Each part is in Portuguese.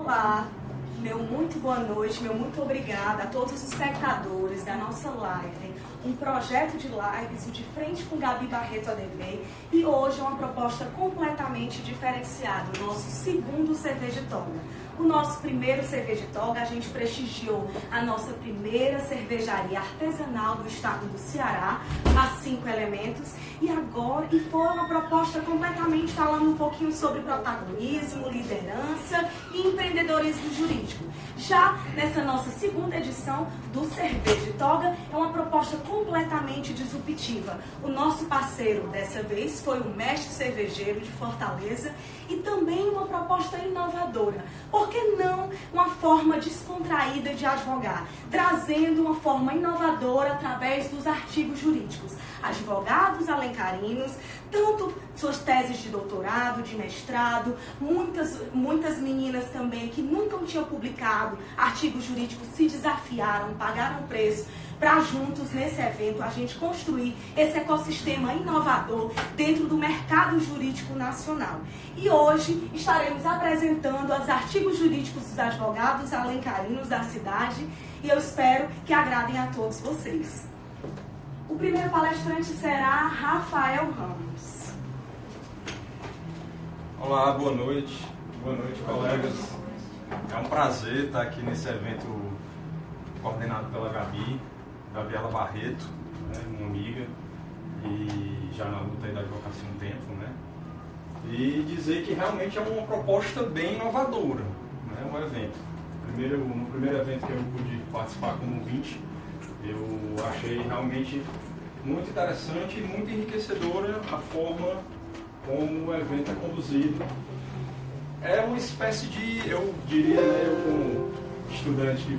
Olá, meu muito boa noite, meu muito obrigada a todos os espectadores da nossa live, um projeto de lives de frente com Gabi Barreto ADV, e hoje é uma proposta completamente diferenciada, o nosso segundo CV de Toga. O nosso primeiro CV de Toga, a gente prestigiou a nossa primeira cervejaria artesanal do estado do Ceará, a 5 Elementos, e foi uma proposta completamente falando um pouquinho sobre protagonismo, liderança e empreendedorismo jurídico. Já nessa nossa segunda edição do CV de Toga, é uma proposta completamente disruptiva. O nosso parceiro dessa vez foi o Mestre Cervejeiro de Fortaleza, e também uma proposta inovadora. Por que não uma forma descontraída de advogar, trazendo uma forma inovadora através dos artigos jurídicos? Advogados alencarinos, tanto suas teses de doutorado, de mestrado, muitas meninas também que nunca tinham publicado artigos jurídicos se desafiaram, pagaram preço para juntos nesse evento a gente construir esse ecossistema inovador dentro do mercado jurídico nacional. E hoje estaremos apresentando os artigos jurídicos dos advogados alencarinos da cidade, e eu espero que agradem a todos vocês. O primeiro palestrante será Rafael Ramos. Olá, boa noite, colegas. É um prazer estar aqui nesse evento coordenado pela Gabriela Barreto, né, uma amiga, e já na luta aí da advocacia há um tempo, né? E dizer que realmente é uma proposta bem inovadora, né, um evento. No primeiro evento que eu pude participar como ouvinte, eu achei realmente muito interessante e muito enriquecedora a forma como o evento é conduzido. É uma espécie de, eu diria, né, eu como estudante que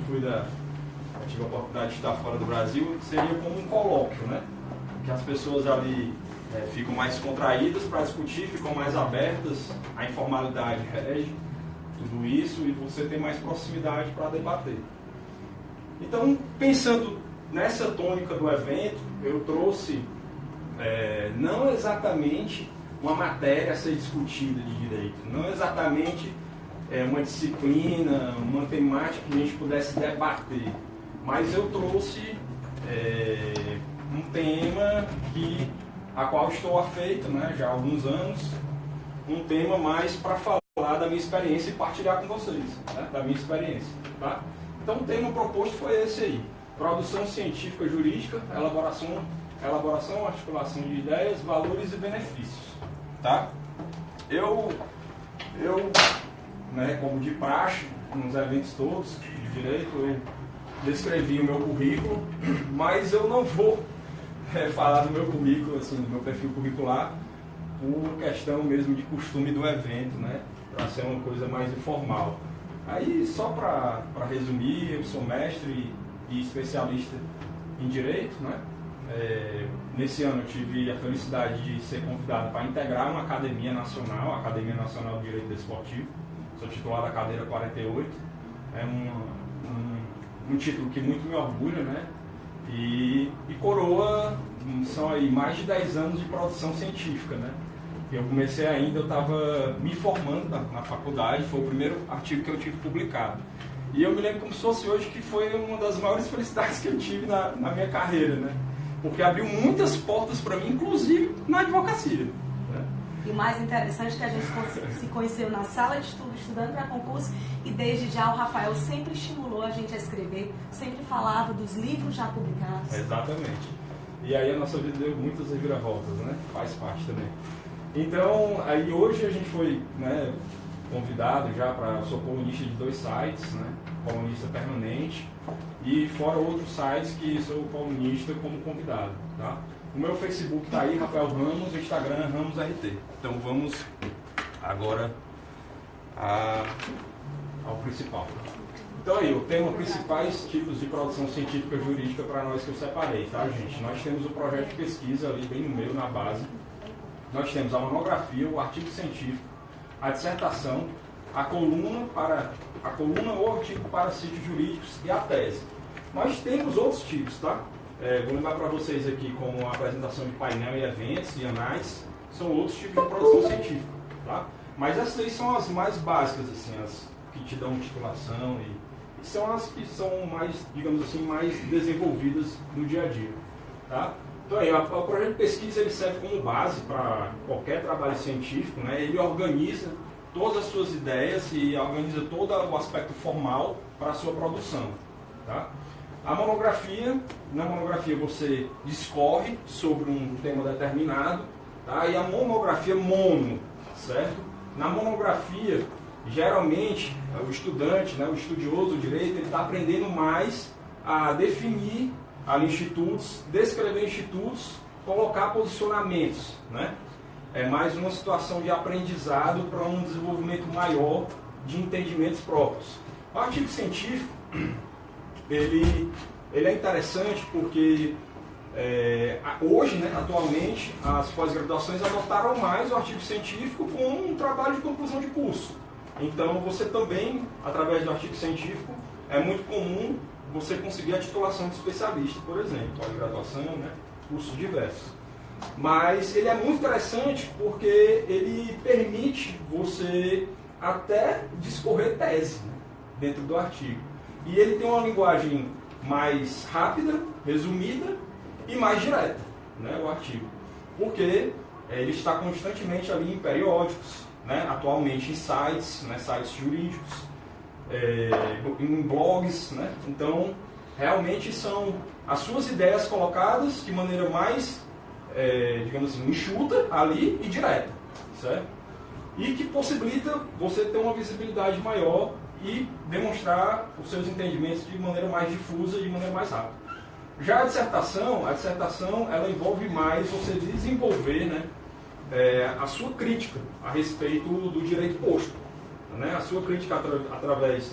tive a oportunidade de estudar fora do Brasil, seria como um colóquio, né? Que as pessoas ali ficam mais contraídas para discutir, ficam mais abertas, a informalidade rege tudo isso e você tem mais proximidade para debater. Então, pensando nessa tônica do evento, eu trouxe não exatamente uma matéria a ser discutida de direito, não exatamente uma disciplina, uma temática que a gente pudesse debater, mas eu trouxe um tema a qual estou afeito, né, já há alguns anos, um tema mais para falar da minha experiência e partilhar com vocês, né, da minha experiência. Tá? Então o tema proposto foi esse aí: produção científica jurídica, elaboração, articulação de ideias, valores e benefícios. Tá? Eu né, como de praxe, nos eventos todos de direito, eu descrevi o meu currículo, mas eu não vou falar do meu currículo, assim, do meu perfil curricular, por questão mesmo de costume do evento, né, para ser uma coisa mais informal. Aí, só para resumir, eu sou mestre e especialista em Direito, né? Nesse ano eu tive a felicidade de ser convidado para integrar uma Academia Nacional, a Academia Nacional de Direito Desportivo. Sou titular da cadeira 48, é um título que muito me orgulha, né? E coroa, são aí mais de 10 anos de produção científica, né? Eu comecei ainda, eu estava me formando na faculdade, foi o primeiro artigo que eu tive publicado. E eu me lembro como se fosse hoje que foi uma das maiores felicidades que eu tive na minha carreira, né? Porque abriu muitas portas para mim, inclusive na advocacia. Né? E o mais interessante é que a gente se conheceu na sala de estudo, estudando para concurso, e desde já o Rafael sempre estimulou a gente a escrever, sempre falava dos livros já publicados. Exatamente. E aí a nossa vida deu muitas reviravoltas, né? Faz parte também. Então, aí hoje a gente foi, né, convidado já para... Eu sou colunista de 2 sites, né? Colunista permanente, e fora outros sites que sou colunista como convidado, tá? O meu Facebook está aí, Rafael Ramos, o Instagram Ramos RT. Então vamos agora ao principal. Então aí, o tema principais tipos de produção científica jurídica para nós que eu separei, tá, gente? Nós temos o projeto de pesquisa ali bem no meio, na base. Nós temos a monografia, o artigo científico, a dissertação, a coluna ou artigo para sítios jurídicos e a tese. Nós temos outros tipos, tá? Vou lembrar para vocês aqui como a apresentação de painel e eventos e análises, são outros tipos de produção científica, tá? Mas essas aí são as mais básicas, assim, as que te dão titulação e são as que são mais, digamos assim, mais desenvolvidas no dia a dia. Tá? Então aí, o projeto de pesquisa ele serve como base para qualquer trabalho científico, né? Ele organiza todas as suas ideias e organiza todo o aspecto formal para a sua produção. Tá? A monografia, na monografia você discorre sobre um tema determinado, tá? E a monografia mono, certo? Na monografia, geralmente, o estudante, né, o estudioso do direito, ele está aprendendo mais a definir ali institutos, descrever institutos, colocar posicionamentos, né? É mais uma situação de aprendizado para um desenvolvimento maior de entendimentos próprios. O artigo científico, ele é interessante porque hoje, né, atualmente, as pós-graduações adotaram mais o artigo científico como um trabalho de conclusão de curso. Então, você também, através do artigo científico, é muito comum você conseguir a titulação de especialista, por exemplo, pós-graduação, né, cursos diversos. Mas ele é muito interessante porque ele permite você até discorrer tese, né, dentro do artigo. E ele tem uma linguagem mais rápida, resumida e mais direta, né, o artigo. Porque ele está constantemente ali em periódicos, né, atualmente em sites, né, sites jurídicos, em blogs, né? Então, realmente são as suas ideias colocadas de maneira mais, digamos assim, enxuta ali e direta, certo? E que possibilita você ter uma visibilidade maior e demonstrar os seus entendimentos de maneira mais difusa e de maneira mais rápida. Já a dissertação ela envolve mais você desenvolver, né, a sua crítica a respeito do direito posto. Né, a sua crítica através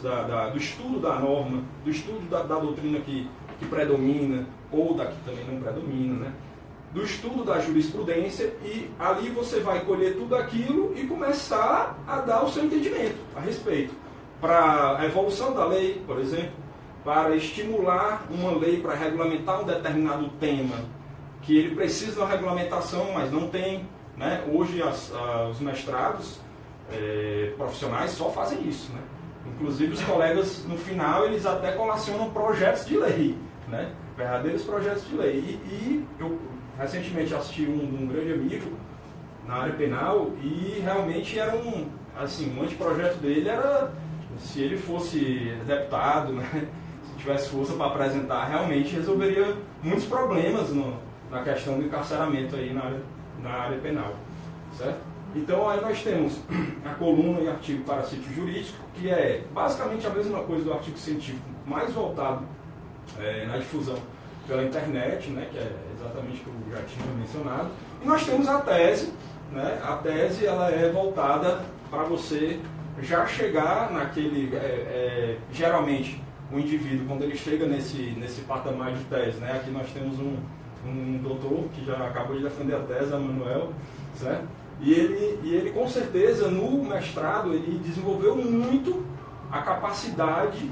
do estudo da norma, do estudo da doutrina que predomina ou da que também não predomina, né, do estudo da jurisprudência, e ali você vai colher tudo aquilo e começar a dar o seu entendimento a respeito. Para a evolução da lei, por exemplo, para estimular uma lei para regulamentar um determinado tema, que ele precisa de uma regulamentação, mas não tem. Né? Hoje os mestrados profissionais só fazem isso, né? Inclusive os colegas no final eles até colacionam projetos de lei, né? Verdadeiros projetos de lei. E eu recentemente assisti um grande amigo na área penal e realmente era um anteprojeto dele era, se ele fosse deputado, né? Se tivesse força para apresentar, realmente resolveria muitos problemas na questão do encarceramento aí na área penal, certo? Então aí nós temos a coluna e artigo para sítio jurídico, que é basicamente a mesma coisa do artigo científico, mais voltado na difusão pela internet, né, que é exatamente o que eu já tinha mencionado. E nós temos a tese, né? A tese ela é voltada para você já chegar naquele, geralmente o indivíduo quando ele chega nesse patamar de tese, né? Aqui nós temos um doutor que já acabou de defender a tese, Manuel, certo? E ele com certeza no mestrado ele desenvolveu muito a capacidade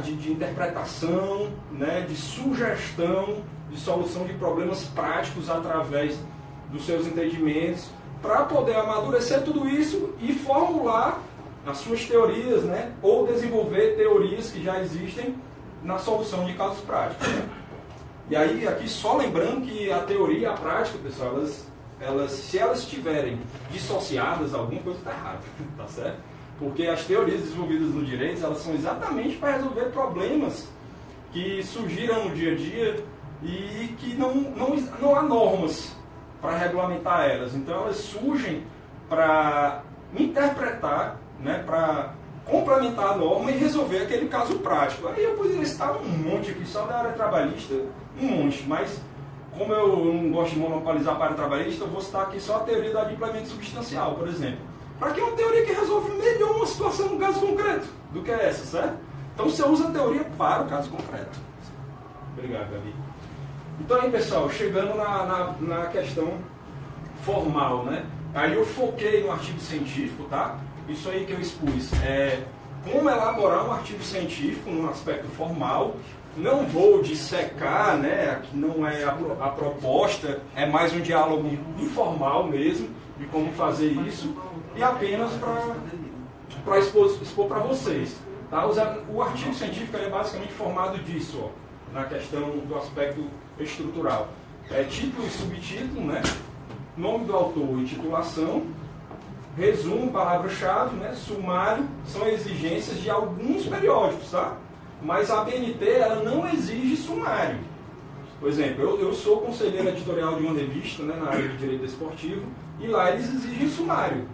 de interpretação, né, de sugestão, de solução de problemas práticos através dos seus entendimentos, para poder amadurecer tudo isso e formular as suas teorias, né, ou desenvolver teorias que já existem na solução de casos práticos. Né? E aí, aqui só lembrando que a teoria e a prática, pessoal, se elas estiverem dissociadas, alguma coisa está errada, tá certo? Porque as teorias desenvolvidas no direito, elas são exatamente para resolver problemas que surgiram no dia a dia e que não há normas para regulamentar elas. Então elas surgem para interpretar, né, para complementar a norma e resolver aquele caso prático. Aí eu poderia citar um monte aqui, só da área trabalhista, um monte, mas como eu não gosto de monopolizar a área trabalhista, eu vou citar aqui só a teoria da adimplemento substancial, por exemplo. Para que é uma teoria que resolve melhor uma situação no caso concreto do que essa, certo? Então você usa a teoria para o caso concreto. Obrigado, Gabi. Então aí, pessoal, chegando na questão formal, né? Aí eu foquei no artigo científico, tá? Isso aí que eu expus é como elaborar um artigo científico num aspecto formal. Não vou dissecar, né? Aqui não é a proposta, é mais um diálogo informal mesmo, de como fazer isso, e apenas para expor para vocês. Tá? O artigo científico é basicamente formado disso, ó, na questão do aspecto estrutural. Título e subtítulo, né? Nome do autor e titulação, resumo, palavra-chave, né? Sumário, são exigências de alguns periódicos, tá? Mas a ABNT ela não exige sumário. Por exemplo, eu sou conselheiro editorial de uma revista, né, na área de direito esportivo, e lá eles exigem sumário.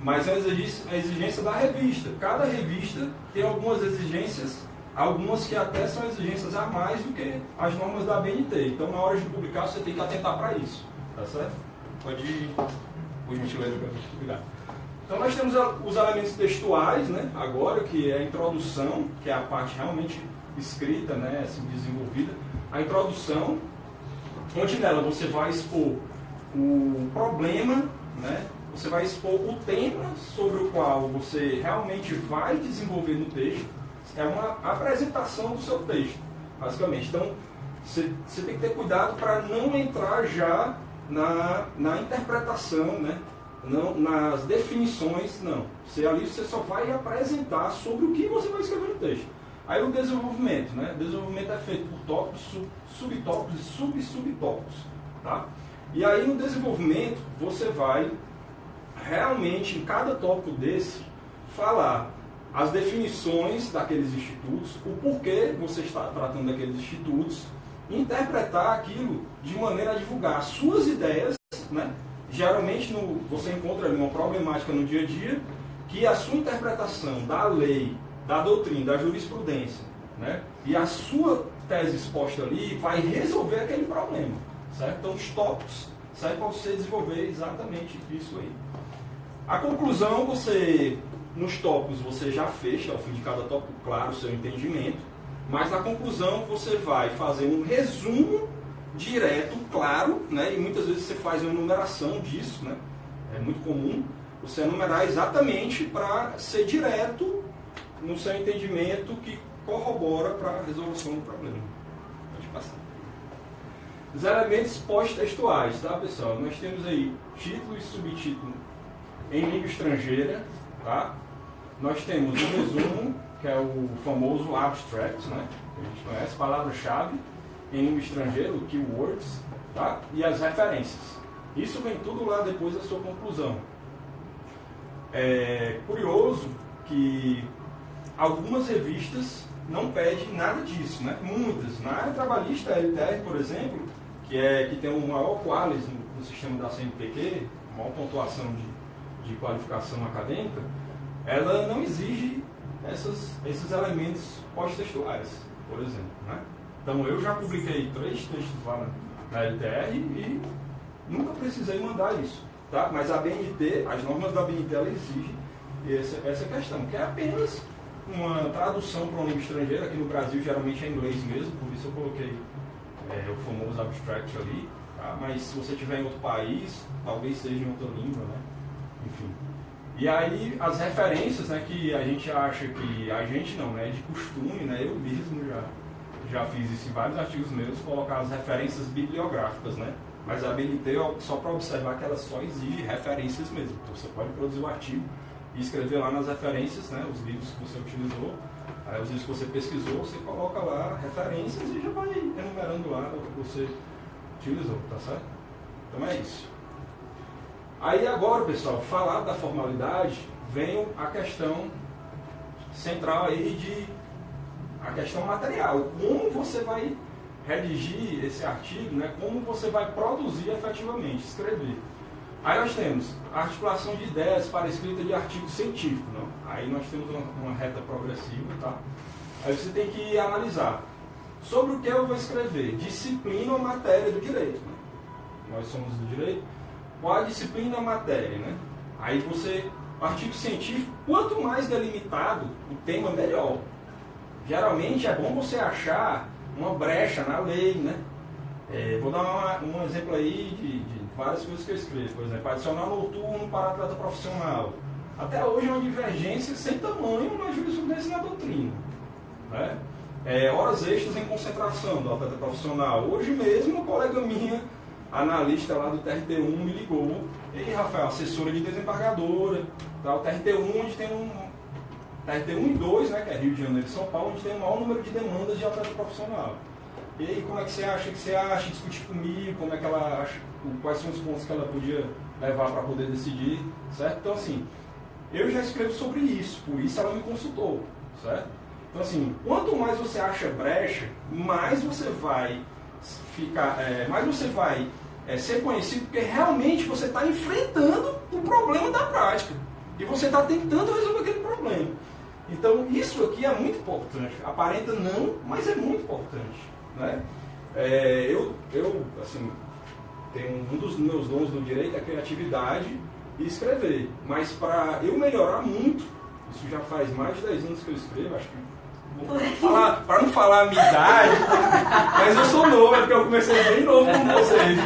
Mas é a exigência da revista. Cada revista tem algumas exigências, algumas que até são exigências a mais do que as normas da ABNT. Então, na hora de publicar, você tem que atentar para isso. Tá certo? Pode ir, por gentileza, para a gente publicar. Então, nós temos os elementos textuais, né, agora, que é a introdução, que é a parte realmente escrita, né, assim, desenvolvida. A introdução, onde nela você vai expor o problema, né, você vai expor o tema sobre o qual você realmente vai desenvolver no texto. É uma apresentação do seu texto, basicamente. Então, você tem que ter cuidado para não entrar já na interpretação, né? Não, nas definições, não. Você só vai apresentar sobre o que você vai escrever no texto. Aí o desenvolvimento, né? O desenvolvimento é feito por tópicos, subtópicos e subtópicos, tá? E aí no desenvolvimento você vai realmente, em cada tópico desse, falar as definições daqueles institutos, o porquê você está tratando daqueles institutos, interpretar aquilo de maneira a divulgar as suas ideias, né? Geralmente você encontra ali uma problemática no dia a dia que a sua interpretação da lei, da doutrina, da jurisprudência, né? E a sua tese exposta ali vai resolver aquele problema, certo? Então os tópicos servem para você desenvolver exatamente isso aí. A conclusão, nos tópicos você já fecha, ao fim de cada tópico, claro, o seu entendimento, mas na conclusão você vai fazer um resumo direto, claro, né? E muitas vezes você faz uma enumeração disso, né? É muito comum você enumerar exatamente para ser direto no seu entendimento que corrobora para a resolução do problema. Pode passar. Os elementos pós-textuais, tá, pessoal? Nós temos aí título e subtítulo em língua estrangeira, tá? Nós temos o resumo, que é o famoso abstract, né? Que a gente conhece, palavra-chave em língua estrangeira, o keywords, tá? E as referências. Isso vem tudo lá depois da sua conclusão. É curioso que algumas revistas não pedem nada disso, né? Muitas. Na área trabalhista, a LTR, por exemplo, que tem um maior qualis no sistema da CNPq, maior pontuação de qualificação acadêmica, ela não exige esses elementos pós-textuais, por exemplo, né? Então, eu já publiquei 3 textos lá na LTR e nunca precisei mandar isso, tá? Mas a ABNT, as normas da ABNT, ela exigem essa questão, que é apenas uma tradução para uma língua estrangeira. Aqui no Brasil, geralmente é inglês mesmo, por isso eu coloquei o famoso abstract ali, tá? Mas se você estiver em outro país, talvez seja em outra língua, né? Enfim. E aí, as referências, né, que a gente acha que... A gente não, né? De costume, né? Eu mesmo já fiz isso em vários artigos meus, colocar as referências bibliográficas, né? Mas a ABNT, só para observar que ela só exige referências mesmo. Então, você pode produzir o artigo e escrever lá nas referências, né? Os livros que você utilizou, aí os livros que você pesquisou, você coloca lá referências e já vai enumerando lá o que você utilizou, tá certo? Então é isso. Aí agora, pessoal, falar da formalidade, vem a questão central aí a questão material. Como você vai redigir esse artigo, né? Como você vai produzir efetivamente, escrever. Aí nós temos a articulação de ideias para a escrita de artigo científico, não? Aí nós temos uma reta progressiva, tá? Aí você tem que analisar sobre o que eu vou escrever, disciplina ou matéria do direito, né? Nós somos do direito. Qual a disciplina ou matéria, né? Aí artigo científico, quanto mais delimitado o tema, melhor. Geralmente é bom você achar uma brecha na lei, né? Vou dar um exemplo aí de várias coisas que eu escrevo. Por exemplo, adicional noturno para atleta profissional. Até hoje é uma divergência sem tamanho na jurisprudência e na doutrina, né? Horas extras em concentração do atleta profissional. Hoje mesmo, uma colega minha, analista lá do TRT1, me ligou. Ei, Rafael, assessora de desembargadora, tá? O TRT1 onde tem TRT 1 e 2, né, que é Rio de Janeiro e São Paulo, onde tem o maior número de demandas de atleta profissional. E aí, como é que você acha? Discutir comigo, como é que ela acha, quais são os pontos que ela podia levar para poder decidir, certo? Então, assim, eu já escrevo sobre isso, por isso ela me consultou, certo? Então, assim, quanto mais você acha brecha, mais você vai ficar, mais você vai ser conhecido, porque realmente você está enfrentando o problema da prática e você está tentando resolver aquele problema. Então, isso aqui é muito importante. Aparenta não, mas é muito importante, né? Eu assim, tenho um dos meus dons no direito é a criatividade e escrever. Mas para eu melhorar muito, isso já faz mais de 10 anos que eu escrevo, acho que para não falar a minha idade, mas eu sou novo, é porque eu comecei bem novo com vocês.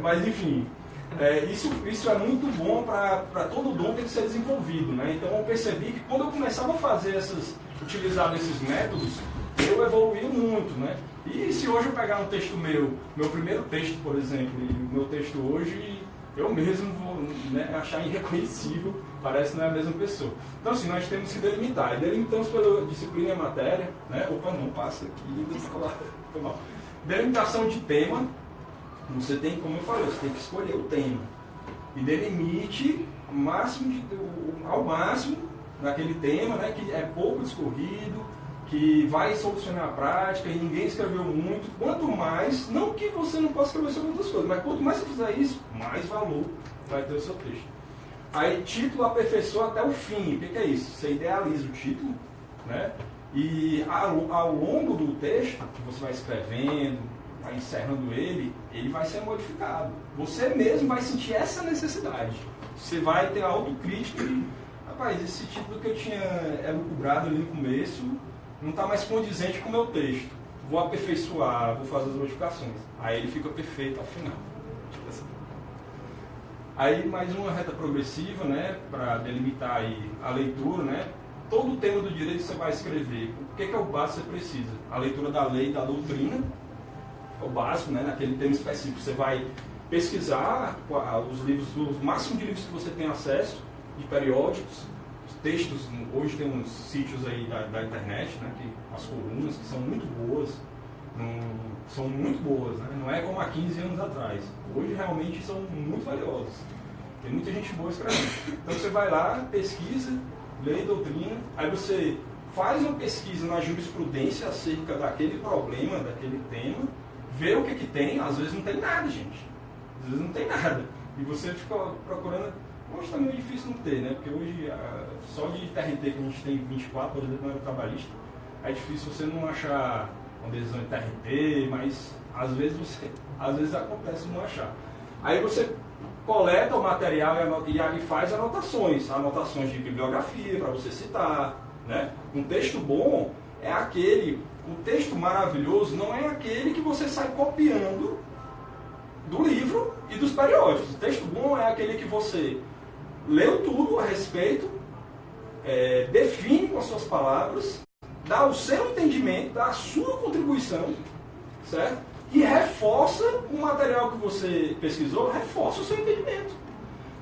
Mas enfim, isso é muito bom para todo dom tem que ser desenvolvido, né? Então eu percebi que quando eu começava a utilizar esses métodos, eu evoluí muito, né? E se hoje eu pegar um texto meu primeiro texto, por exemplo, e o meu texto hoje, eu mesmo vou, né, achar irreconhecível, parece que não é a mesma pessoa. Então, assim, nós temos que delimitar. E delimitamos pela disciplina e a matéria, né? Opa, não passa aqui, deixa eu falar. Foi mal. Delimitação de tema, você tem, como eu falei, você tem que escolher o tema. E delimite ao máximo naquele tema, né, que é pouco discorrido, que vai solucionar a prática e ninguém escreveu muito. Quanto mais, não que você não possa escrever sobre outras coisas, mas quanto mais você fizer isso, mais valor vai ter o seu texto. Aí, título aperfeiçoa até o fim. O que é isso? Você idealiza o título, né? E ao longo do texto, que você vai escrevendo, vai encerrando ele vai ser modificado. Você mesmo vai sentir essa necessidade. Você vai ter a autocrítica e, rapaz, esse título que eu tinha elucubrado ali no começo não está mais condizente com o meu texto. Vou aperfeiçoar, vou fazer as modificações. Aí ele fica perfeito ao final. Aí mais uma reta progressiva, né, para delimitar aí a leitura, né? Todo o tema do direito você vai escrever. O que é o básico que você precisa? A leitura da lei e da doutrina, é o básico, né, naquele tema específico. Você vai pesquisar os livros, o máximo de livros que você tem acesso, de periódicos, textos. Hoje tem uns sítios aí da internet, né, as colunas, que são muito boas, né? Não é como há 15 anos atrás. Hoje realmente são muito valiosas. Tem muita gente boa escrevendo. Então você vai lá, pesquisa, lei e doutrina, aí você faz uma pesquisa na jurisprudência acerca daquele problema, daquele tema, vê o que tem, às vezes não tem nada, gente. Às vezes não tem nada. E você fica procurando. Hoje está meio difícil não ter, né? Porque hoje, só de TRT que a gente tem 24, por exemplo, na área trabalhista, é difícil você não achar uma decisão de TRT, mas às vezes acontece não achar. Aí você coleta o material e faz anotações de bibliografia para você citar, né? Um texto bom é o texto maravilhoso não é aquele que você sai copiando do livro e dos periódicos. O texto bom é aquele que você leu tudo a respeito, define com as suas palavras, dá o seu entendimento, dá a sua contribuição, certo? E reforça o material que você pesquisou, reforça o seu entendimento.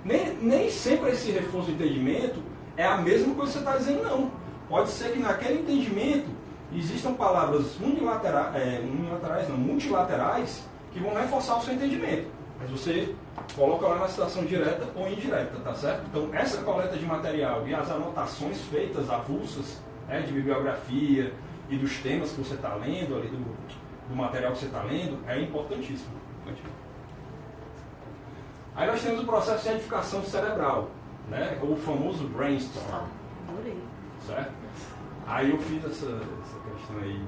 Nem sempre esse reforço do entendimento é a mesma coisa que você está dizendo, não. Pode ser que naquele entendimento existam palavras multilaterais que vão reforçar o seu entendimento. Mas você coloca lá na citação direta ou indireta, tá certo? Então, essa coleta de material e as anotações feitas avulsas, de bibliografia e dos temas que você está lendo, ali do material que você está lendo, é importantíssimo. Aí nós temos o processo de edificação cerebral, né? O famoso brainstorm. Certo? Aí eu fiz essa questão aí,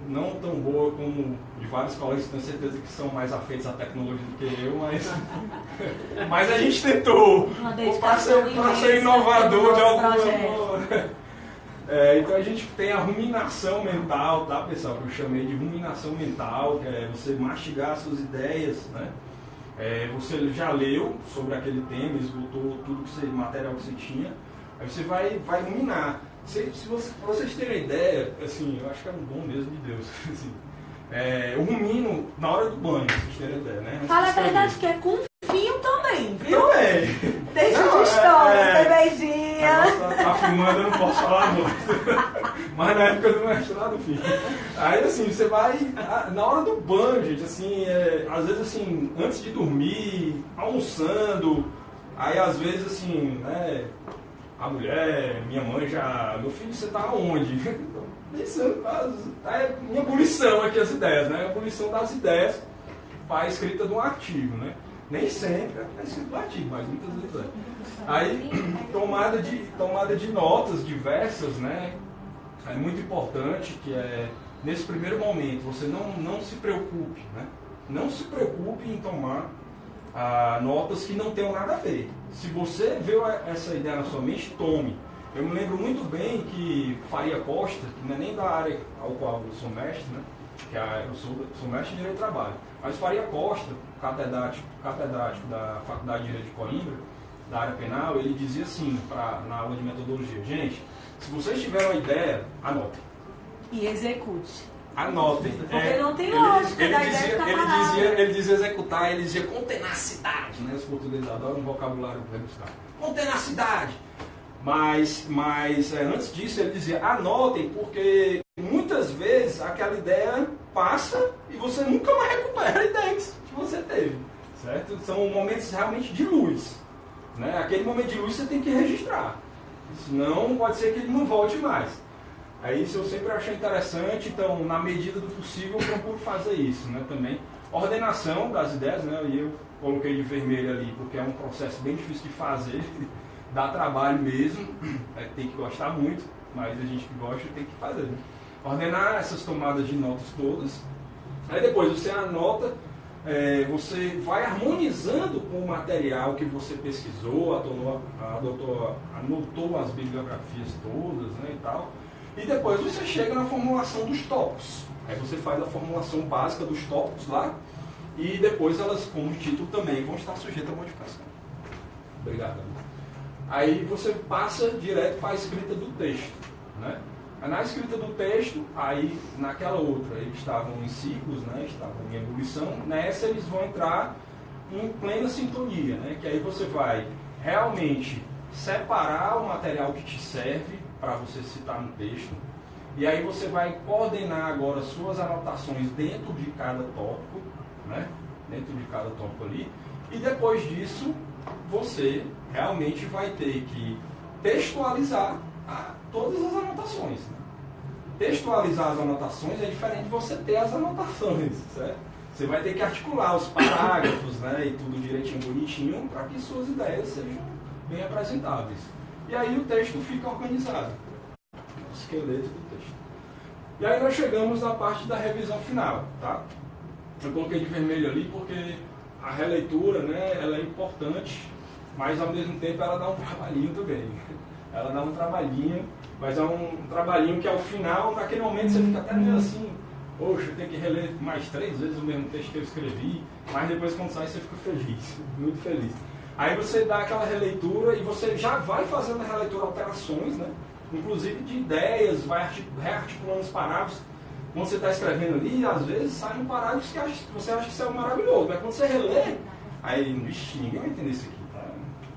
não tão boa como de vários colegas, tenho certeza que são mais afeitos à tecnologia do que eu, mas a gente tentou, para ser inovador de alguma forma. Então a gente tem a ruminação mental, tá, pessoal? Que eu chamei de ruminação mental, que é você mastigar as suas ideias, né? Você já leu sobre aquele tema, esgotou tudo material que você tinha, aí você vai ruminar. Para vocês terem ideia, assim, eu acho que é um dom mesmo de Deus. Assim, eu rumino na hora do banho, pra vocês terem ideia, né? Fala a verdade que é com vinho também, viu? Também. Deixa de história, cervejinha. Tá filmando, eu não posso falar muito. Mas na época do mestrado, filho. Aí assim, você vai, na hora do banho, gente, assim, às vezes assim, antes de dormir, almoçando, aí às vezes assim, né, a mulher, minha mãe já, meu filho, você tá onde? Pensando, minha ebulição aqui as ideias, né? A ebulição das ideias para a escrita de um artigo, né? Nem sempre é escrito do artigo, mas muitas vezes é. Aí, tomada de notas diversas, né? É muito importante que nesse primeiro momento você não se preocupe, né? Não se preocupe em tomar notas que não tenham nada a ver. Se você vê essa ideia na sua mente, tome. Eu me lembro muito bem que Faria Costa, que não é nem da área ao qual eu sou mestre, né? Que eu sou mestre em Direito do Trabalho, mas Faria Costa, catedrático da Faculdade de Direito de Coimbra, da área penal, ele dizia assim, na aula de metodologia: gente, se vocês tiverem uma ideia, anotem. E execute. Anotem. Porque não tem lógica ele dizia executar, ele dizia com tenacidade, né? Os portugueses adoram um vocabulário rebuscado. Com tenacidade. Mas antes disso ele dizia, anotem, porque muitas vezes aquela ideia passa e você nunca mais recupera a ideia que você teve, certo? São momentos realmente de luz, né? Aquele momento de luz você tem que registrar, senão pode ser que ele não volte mais. Aí isso eu sempre achei interessante, então na medida do possível eu procuro fazer isso, né? Também ordenação das ideias, né? E eu coloquei de vermelho ali porque é um processo bem difícil de fazer. Dá trabalho mesmo, tem que gostar muito, mas a gente que gosta tem que fazer, né? Ordenar essas tomadas de notas todas. Aí depois você anota, você vai harmonizando com o material que você pesquisou, anotou as bibliografias todas, né, e tal. E depois você chega na formulação dos tópicos. Aí você faz a formulação básica dos tópicos lá, e depois elas, como título também, vão estar sujeitas à modificação. Obrigado. Aí você passa direto para a escrita do texto, né? Na escrita do texto, aí naquela outra eles estavam em ciclos, né? Estavam em ebulição. Nessa eles vão entrar em plena sintonia, né? Que aí você vai realmente separar o material que te serve para você citar no texto. E aí você vai coordenar agora suas anotações dentro de cada tópico, né? Dentro de cada tópico ali. E depois disso, você realmente vai ter que textualizar todas as anotações. Né? Textualizar as anotações é diferente de você ter as anotações, certo? Você vai ter que articular os parágrafos, né, e tudo direitinho, bonitinho, para que suas ideias sejam bem apresentáveis. E aí o texto fica organizado. O esqueleto do texto. E aí nós chegamos na parte da revisão final, tá? Eu coloquei de vermelho ali porque a releitura, né, ela é importante, mas ao mesmo tempo ela dá um trabalhinho também. Ela dá um trabalhinho, mas é um trabalhinho que ao final, naquele momento você fica até meio assim, poxa, eu tenho que reler mais 3 vezes o mesmo texto que eu escrevi, mas depois quando sai você fica feliz, muito feliz. Aí você dá aquela releitura e você já vai fazendo na releitura alterações, né? Inclusive de ideias, vai rearticulando os parágrafos. Quando você está escrevendo ali, às vezes sai um parágrafo que você acha que isso é maravilhoso, mas quando você relê, aí, vixe, ninguém vai entender isso aqui,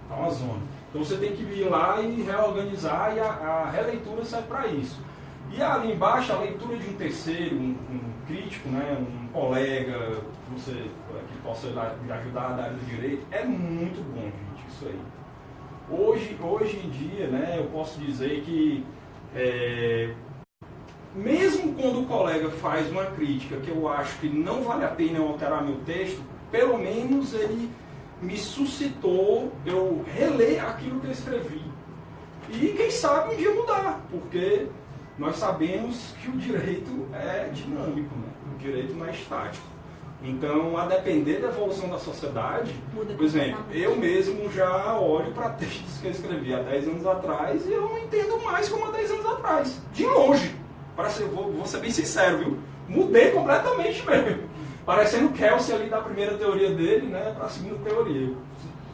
tá uma zona. Então você tem que ir lá e reorganizar, e a releitura serve para isso. E ali embaixo, a leitura de um terceiro, um crítico, né, um colega que possa lhe ajudar da área do direito, é muito bom, gente, isso aí. Hoje em dia, né, eu posso dizer que, mesmo quando o colega faz uma crítica que eu acho que não vale a pena eu alterar meu texto, pelo menos ele me suscitou eu reler aquilo que eu escrevi. E quem sabe um dia mudar, porque nós sabemos que o direito é dinâmico, né? O direito não é estático. Então, a depender da evolução da sociedade, por exemplo, eu mesmo já olho para textos que eu escrevi há 10 anos atrás e eu não entendo mais como há 10 anos atrás. De longe. Vou ser bem sincero, viu? Mudei completamente mesmo. Parecendo o Kelsey ali da primeira teoria dele, né, para a segunda teoria.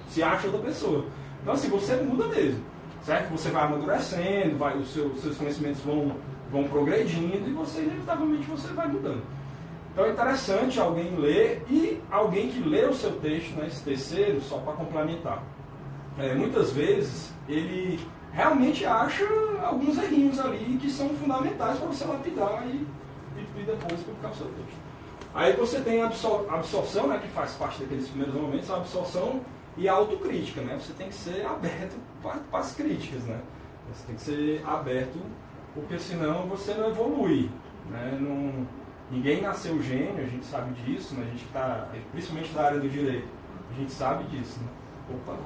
Se acha outra pessoa. Então, assim, você muda mesmo. Certo? Você vai amadurecendo, os seus conhecimentos vão progredindo e você, inevitavelmente, você vai mudando. Então é interessante alguém ler e alguém que lê o seu texto, né, esse terceiro, só para complementar. Muitas vezes ele realmente acha alguns errinhos ali que são fundamentais para você lapidar e depois publicar o seu texto. Aí você tem a absorção, né, que faz parte daqueles primeiros momentos, a absorção e a autocrítica, né? Você tem que ser aberto para as críticas, né? Você tem que ser aberto, porque senão você não evolui, né? Ninguém nasceu gênio, a gente sabe disso, né? A gente está, principalmente da área do direito, a gente sabe disso, né? Opa,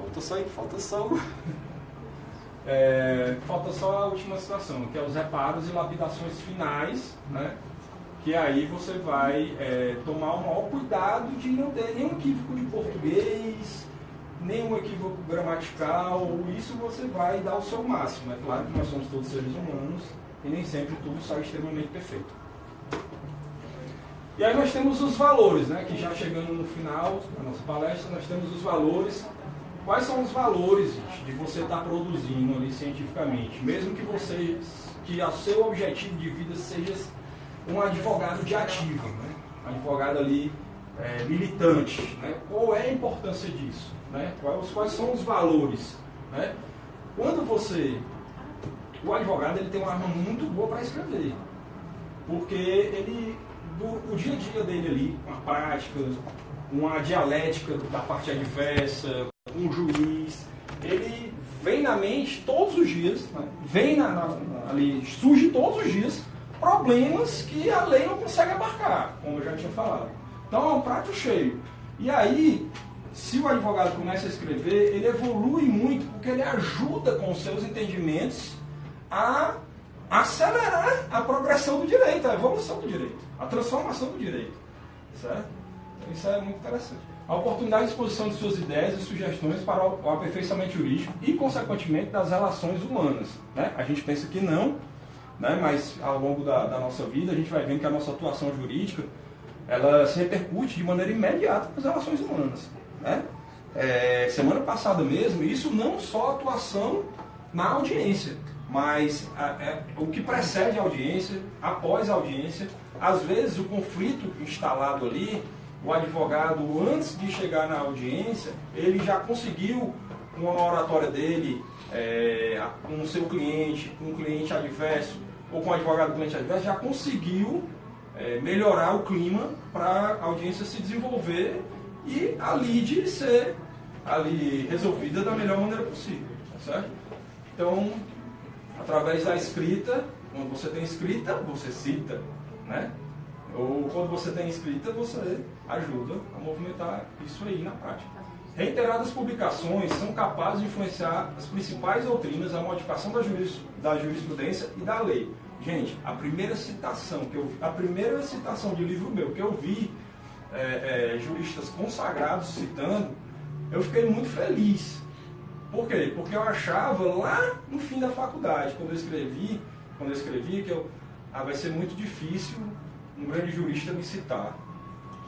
falta só a última situação, que é os reparos e lapidações finais, né? Que aí você vai tomar o maior cuidado de não ter nenhum equívoco de português, nenhum equívoco gramatical, isso você vai dar o seu máximo. É claro que nós somos todos seres humanos e nem sempre tudo sai extremamente perfeito. E aí nós temos os valores, né? Que já chegando no final da nossa palestra, nós temos os valores. Quais são os valores, gente, de você estar produzindo ali cientificamente? Mesmo que o seu objetivo de vida seja um advogado de ativa, né? Um advogado ali militante, né? Qual é a importância disso, né? Quais são os valores, né? Quando o advogado ele tem uma arma muito boa para escrever, porque ele o dia a dia dele ali, uma prática, uma dialética da parte adversa, um juiz, ele vem na mente todos os dias, né? Ali surge todos os dias problemas que a lei não consegue abarcar, como eu já tinha falado. Então é um prato cheio. E aí, se o advogado começa a escrever, ele evolui muito, porque ele ajuda com os seus entendimentos a acelerar a progressão do direito, a evolução do direito, a transformação do direito. Certo? Então isso é muito interessante. A oportunidade de exposição de suas ideias e sugestões para o aperfeiçoamento jurídico e, consequentemente, das relações humanas. Né? A gente pensa que não, né? Mas ao longo da nossa vida a gente vai vendo que a nossa atuação jurídica ela se repercute de maneira imediata nas relações humanas. Né? Semana passada mesmo, isso não só atuação na audiência, mas o que precede a audiência, após a audiência, às vezes o conflito instalado ali, o advogado, antes de chegar na audiência, ele já conseguiu, com a oratória dele, com o seu cliente, com o cliente adverso, ou com o advogado do cliente adverso, já conseguiu melhorar o clima para a audiência se desenvolver e a lide ser ali resolvida da melhor maneira possível. Tá certo? Então, através da escrita, quando você tem escrita, você cita, né? Ou quando você tem escrita, você ajuda a movimentar isso aí na prática. Reiteradas publicações são capazes de influenciar as principais doutrinas, a modificação da jurisprudência e da lei. Gente, a primeira citação de livro meu que eu vi juristas consagrados citando, eu fiquei muito feliz. Por quê? Porque eu achava lá no fim da faculdade, quando eu escrevi que vai ser muito difícil um grande jurista me citar,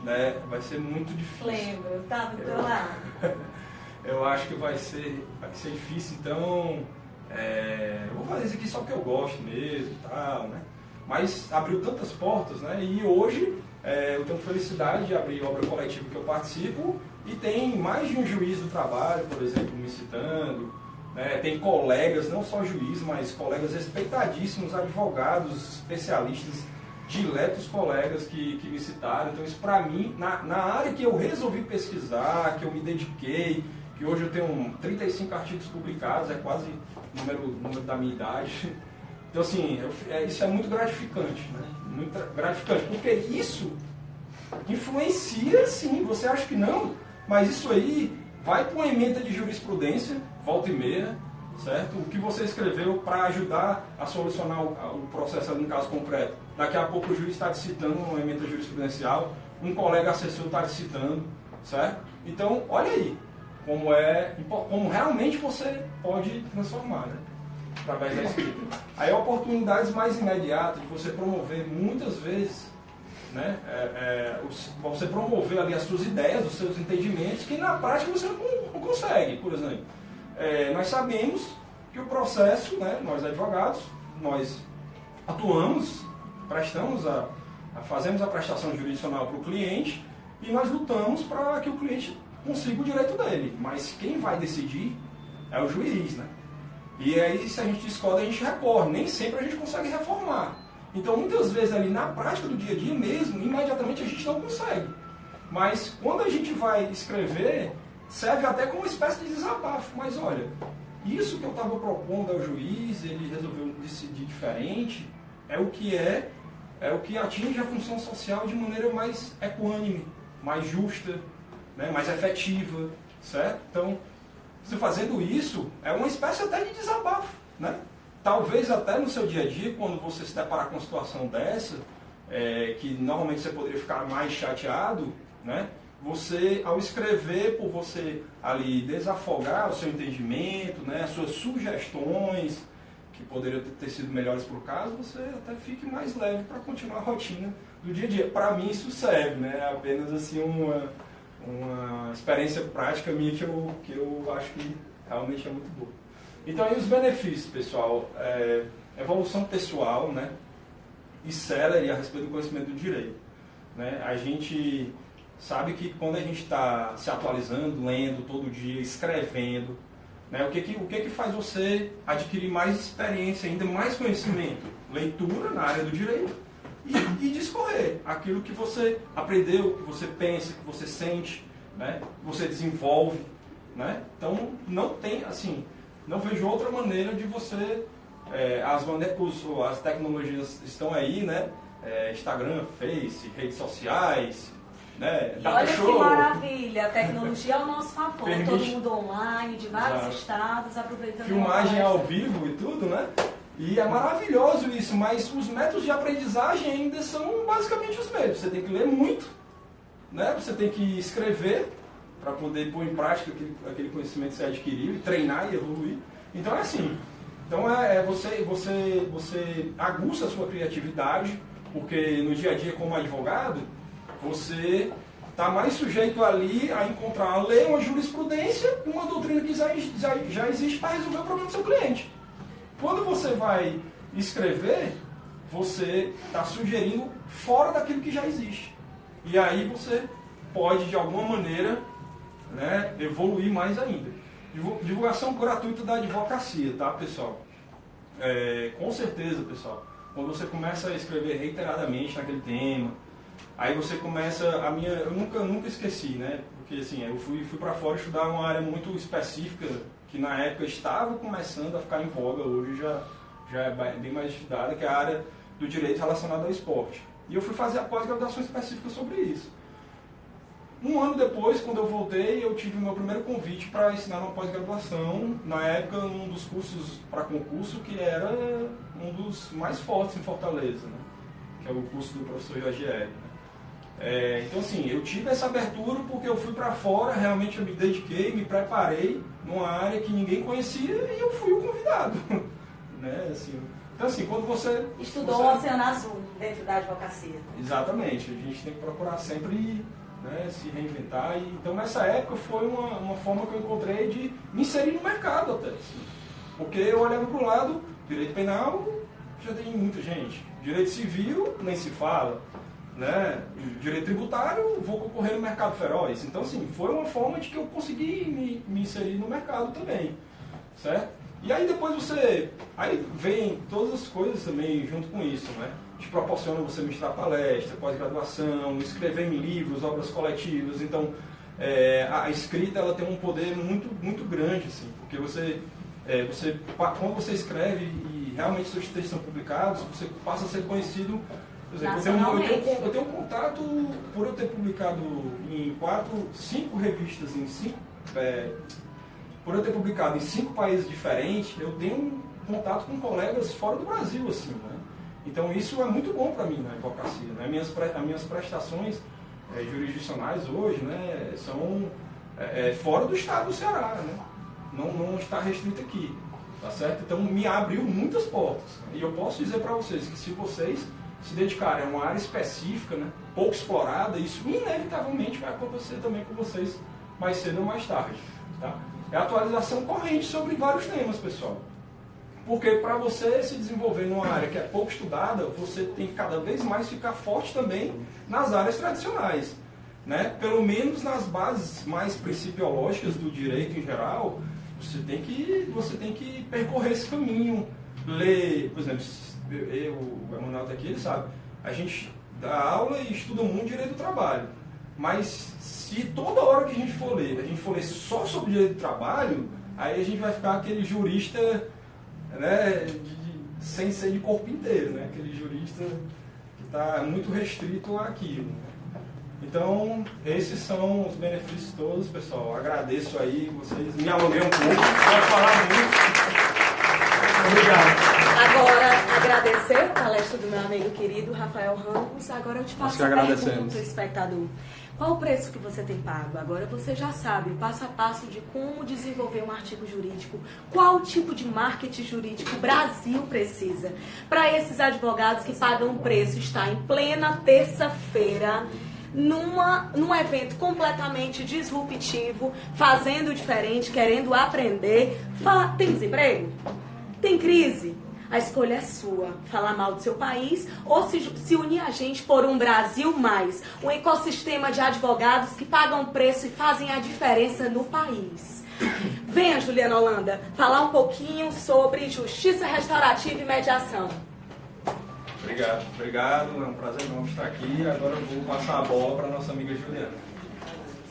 né? Vai ser muito difícil. Lembro, eu estava do teu lado. Eu acho que vai ser difícil, então eu vou fazer isso aqui só porque eu gosto mesmo e tal, né? Mas abriu tantas portas, né? E hoje eu tenho felicidade de abrir obra coletiva que eu participo e tem mais de um juiz do trabalho, por exemplo, me citando, né? Tem colegas, não só juízes, mas colegas respeitadíssimos, advogados, especialistas, diletos colegas que me citaram. Então isso para mim, na área que eu resolvi pesquisar, que eu me dediquei, que hoje eu tenho 35 artigos publicados, é quase o número da minha idade. Então assim, isso é muito gratificante, né? Muito gratificante, porque isso influencia sim, você acha que não, mas isso aí vai para uma ementa de jurisprudência, volta e meia, certo? O que você escreveu para ajudar a solucionar o processo ali no caso concreto. Daqui a pouco o juiz está te citando uma ementa jurisprudencial, um colega assessor está te citando, certo? Então, olha aí, como realmente você pode transformar, né? Através da escrita. Aí oportunidades mais imediatas de você promover muitas vezes, né? Você promover ali as suas ideias, os seus entendimentos, que na prática você não consegue. Por exemplo, nós sabemos que o processo, né, nós advogados, nós atuamos, fazemos a prestação jurisdicional para o cliente e nós lutamos para que o cliente consiga o direito dele. Mas quem vai decidir é o juiz, né? E aí, se a gente discorda, a gente recorre. Nem sempre a gente consegue reformar. Então, muitas vezes ali na prática do dia a dia mesmo, imediatamente a gente não consegue. Mas quando a gente vai escrever, serve até como uma espécie de desabafo. Mas olha, isso que eu estava propondo ao juiz, ele resolveu decidir diferente, é o que atinge a função social de maneira mais equânime, mais justa, né, mais efetiva, certo? Então, você fazendo isso, é uma espécie até de desabafo, né? Talvez até no seu dia a dia, quando você se deparar com uma situação dessa, que normalmente você poderia ficar mais chateado, né? Você, ao escrever, por você ali desafogar o seu entendimento, né? As suas sugestões, que poderiam ter sido melhores por caso, você até fique mais leve para continuar a rotina do dia a dia. Para mim isso serve, né? É apenas assim uma experiência prática minha que eu acho que realmente é muito boa. Então aí os benefícios, pessoal, evolução pessoal, né? E célere a respeito do conhecimento do direito, né? A gente sabe que quando a gente está se atualizando, lendo todo dia, escrevendo, né? O que faz você adquirir mais experiência, ainda mais conhecimento? Leitura na área do direito e discorrer aquilo que você aprendeu, que você pensa, que você sente, né? Que você desenvolve, né? Então não vejo outra maneira de você... as tecnologias estão aí, né? Instagram, Face, redes sociais, né? Olha que maravilha, a tecnologia ao nosso favor, todo mundo online, de vários estados, aproveitando... Filmagem ao vivo e tudo, né? E é maravilhoso isso, mas os métodos de aprendizagem ainda são basicamente os mesmos. Você tem que ler muito, né? Você tem que escrever para poder pôr em prática aquele conhecimento que você adquiriu, e treinar e evoluir. Então é assim. Então você aguça a sua criatividade, porque no dia a dia como advogado, você está mais sujeito ali a ler uma jurisprudência, uma doutrina que já existe para resolver o problema do seu cliente. Quando você vai escrever, você está sugerindo fora daquilo que já existe. E aí você pode, de alguma maneira, né, evoluir mais ainda. Divulgação gratuita da advocacia, tá, pessoal? Com certeza, pessoal. Quando você começa a escrever reiteradamente naquele tema, aí você começa... Eu nunca esqueci, né? Porque assim, eu fui para fora estudar uma área muito específica, que na época estava começando a ficar em voga, hoje já é bem mais estudada, que é a área do direito relacionado ao esporte. E eu fui fazer a pós-graduação específica sobre isso. Um ano depois, quando eu voltei, eu tive o meu primeiro convite para ensinar uma pós-graduação, na época, num dos cursos para concurso, que era um dos mais fortes em Fortaleza, né? Que é o curso do professor Jorge L. Então, assim, eu tive essa abertura porque eu fui para fora, realmente eu me dediquei, me preparei numa área que ninguém conhecia e eu fui o convidado. Né? Assim, então, assim, quando você... Estudou o Oceano Azul dentro da advocacia. Exatamente, a gente tem que procurar sempre... né, se reinventar. Então nessa época foi uma forma que eu encontrei de me inserir no mercado até. Assim. Porque eu olhava para um lado, direito penal, já tem muita gente. Direito civil, nem se fala. Né? Direito tributário, vou concorrer no mercado feroz. Então assim, foi uma forma de que eu consegui me inserir no mercado também. Certo? E aí depois aí vem todas as coisas também junto com isso, né? Te proporciona você ministrar palestra, pós-graduação, escrever em livros, obras coletivas. Então, a escrita ela tem um poder muito, muito grande, assim, porque quando você escreve e realmente seus textos são publicados, você passa a ser conhecido. Por exemplo, eu tenho um contato, por eu ter publicado em 5 revistas, por eu ter publicado em 5 países diferentes, eu tenho um contato com colegas fora do Brasil, assim, né? Então isso é muito bom para mim na advocacia. Né? As minhas prestações jurisdicionais hoje, né, são fora do estado do Ceará, né? Não está restrito aqui, tá certo? Então me abriu muitas portas. E eu posso dizer para vocês que se vocês se dedicarem a uma área específica, né, pouco explorada, isso inevitavelmente vai acontecer também com vocês mais cedo ou mais tarde. Tá? É atualização corrente sobre vários temas, pessoal. Porque para você se desenvolver numa área que é pouco estudada, você tem que cada vez mais ficar forte também nas áreas tradicionais. Né? Pelo menos nas bases mais principiológicas do direito em geral, Você tem que percorrer esse caminho, ler, por exemplo, o Emanuel está aqui, ele sabe, a gente dá aula e estuda muito direito do trabalho, mas se toda hora que a gente for ler só sobre direito do trabalho, aí a gente vai ficar aquele jurista, né, sem ser de corpo inteiro, né, aquele jurista que está muito restrito àquilo. Então, esses são os benefícios todos, pessoal. Agradeço aí vocês. Me alonguei um pouco, pode falar muito. Obrigado. Agora, agradecer a palestra do meu amigo querido Rafael Ramos. Agora eu te faço uma pergunta, espectador. Qual o preço que você tem pago? Agora você já sabe o passo a passo de como desenvolver um artigo jurídico. Qual tipo de marketing jurídico o Brasil precisa? Para esses advogados que pagam um preço, está em plena terça-feira, num evento completamente disruptivo, fazendo diferente, querendo aprender. Tem desemprego? Tem crise? A escolha é sua. Falar mal do seu país ou se unir a gente por um Brasil mais. Um ecossistema de advogados que pagam preço e fazem a diferença no país. Venha, Juliana Holanda, falar um pouquinho sobre justiça restaurativa e mediação. Obrigado, é um prazer enorme estar aqui. Agora eu vou passar a bola para a nossa amiga Juliana.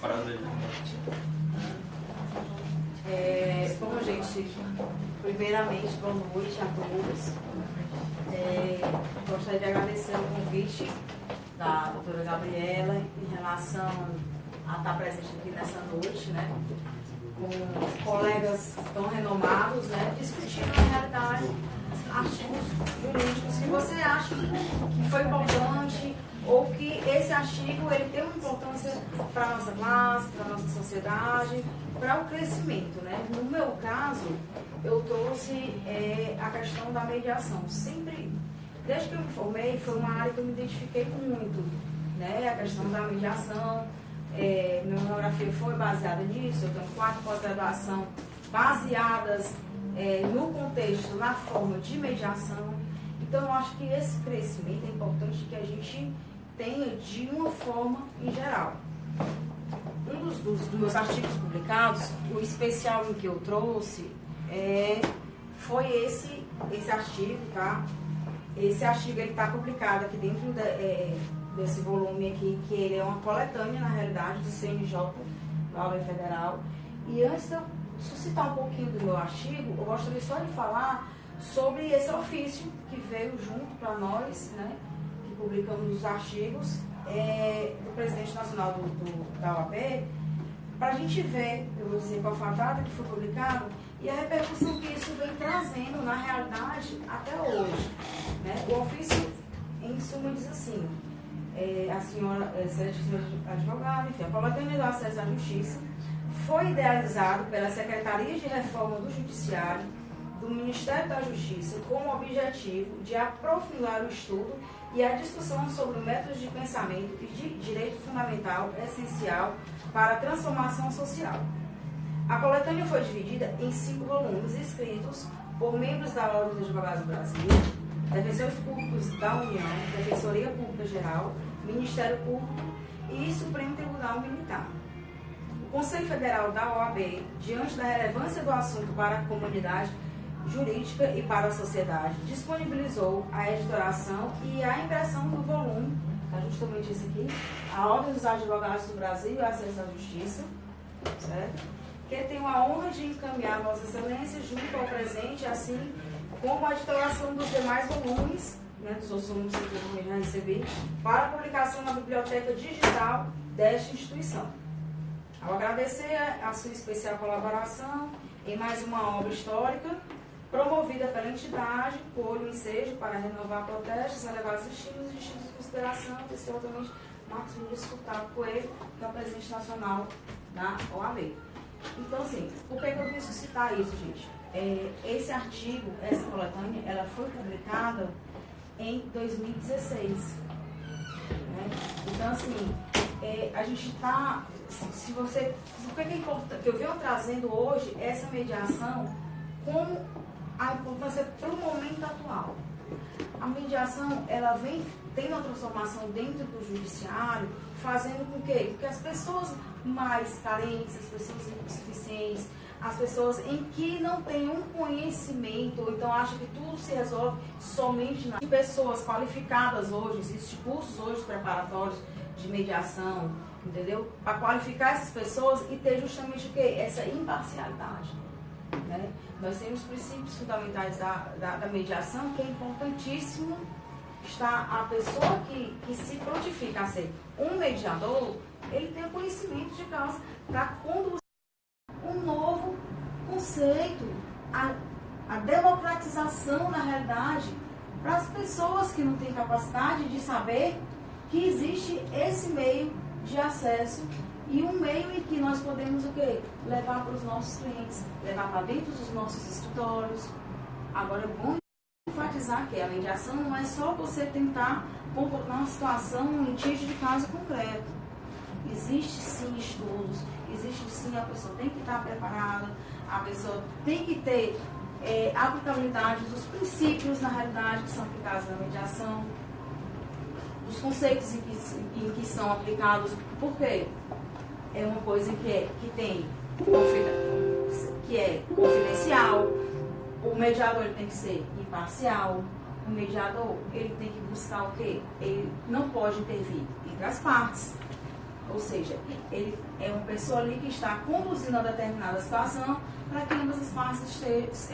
Prazer. Bom, gente, primeiramente, boa noite a todos. Gostaria de agradecer o convite da doutora Gabriela em relação a estar presente aqui nessa noite, né, com colegas tão renomados, né, discutindo na realidade artigos jurídicos que você acha que foi importante ou que esse artigo ele tem uma importância para a nossa classe, para a nossa sociedade, para o crescimento, né? No meu caso, eu trouxe a questão da mediação. Sempre, desde que eu me formei, foi uma área que eu me identifiquei muito, né? A questão da mediação, minha monografia foi baseada nisso, eu tenho 4 pós-graduação baseadas no contexto, na forma de mediação. Então, eu acho que esse crescimento é importante que a gente tenha de uma forma em geral. Um dos meus artigos publicados, o especial em que eu trouxe, foi esse artigo, tá? Esse artigo está publicado aqui dentro desse volume aqui, que ele é uma coletânea, na realidade, do CNJ, da UEB Federal. E antes de eu suscitar um pouquinho do meu artigo, eu gostaria só de falar sobre esse ofício que veio junto para nós, né, que publicamos os artigos do presidente nacional da OAB, para a gente ver, eu vou dizer qual foi a data que foi publicado e a repercussão que isso vem trazendo na realidade até hoje, né? O ofício, em suma, diz assim: a senhora, excelentíssima advogada, enfim, a coletânea do acesso à justiça foi idealizado pela Secretaria de Reforma do Judiciário do Ministério da Justiça com o objetivo de aprofundar o estudo e a discussão sobre métodos de pensamento e de direito fundamental essencial para a transformação social. A coletânea foi dividida em 5 volumes escritos por membros da Ordem dos Advogados do Brasil, defensores públicos da União, Defensoria Pública Geral, Ministério Público e Supremo Tribunal Militar. O Conselho Federal da OAB, diante da relevância do assunto para a comunidade jurídica e para a sociedade, disponibilizou a editoração e a impressão do volume, tá justamente esse aqui, a Ordem dos Advogados do Brasil e Acesso à Justiça, certo? Que tenho a honra de encaminhar a Vossa Excelência junto ao presente, assim como a editoração dos demais volumes, né, dos outros volumes que eu já recebi, para publicação na biblioteca digital desta instituição. Ao agradecer a sua especial colaboração em mais uma obra histórica, promovida pela entidade, por o ensejo para renovar protestos, elevar os estilos e estilos de consideração, desse obviamente Marcos Vinícius Furtado Coelho, que é o presidente nacional da OAB. Então, assim, por que eu vim suscitar isso, gente? Esse artigo, essa coletânea, ela foi publicada em 2016. Né? Então, assim, a gente está... o que é importante? Eu venho trazendo hoje essa mediação como a importância para o momento atual. A mediação, ela vem tendo uma transformação dentro do judiciário, fazendo com que as pessoas mais carentes, as pessoas insuficientes, as pessoas em que não têm um conhecimento, ou então acham que tudo se resolve somente na... Pessoas qualificadas hoje, existem cursos hoje preparatórios de mediação, entendeu? Para qualificar essas pessoas e ter justamente o quê? Essa imparcialidade. Né? Nós temos princípios fundamentais da mediação, que é importantíssimo estar a pessoa que se prontifica a ser um mediador, ele tem o conhecimento de causa para conduzir um novo conceito, a democratização na realidade para as pessoas que não têm capacidade de saber que existe esse meio de acesso e um meio em que nós podemos o quê? Levar para os nossos clientes, levar para dentro dos nossos escritórios. Agora é bom enfatizar que a mediação não é só você tentar comportar uma situação, um litígio de caso concreto. Existe sim estudos, existe sim, a pessoa tem que estar preparada, a pessoa tem que ter aplicabilidade dos princípios, na realidade, que são aplicados na mediação, dos conceitos em que são aplicados. Por quê? É uma coisa que é confidencial. O mediador ele tem que ser imparcial. O mediador ele tem que buscar o quê? Ele não pode intervir entre as partes. Ou seja, ele é uma pessoa ali que está conduzindo uma determinada situação para que ambas as partes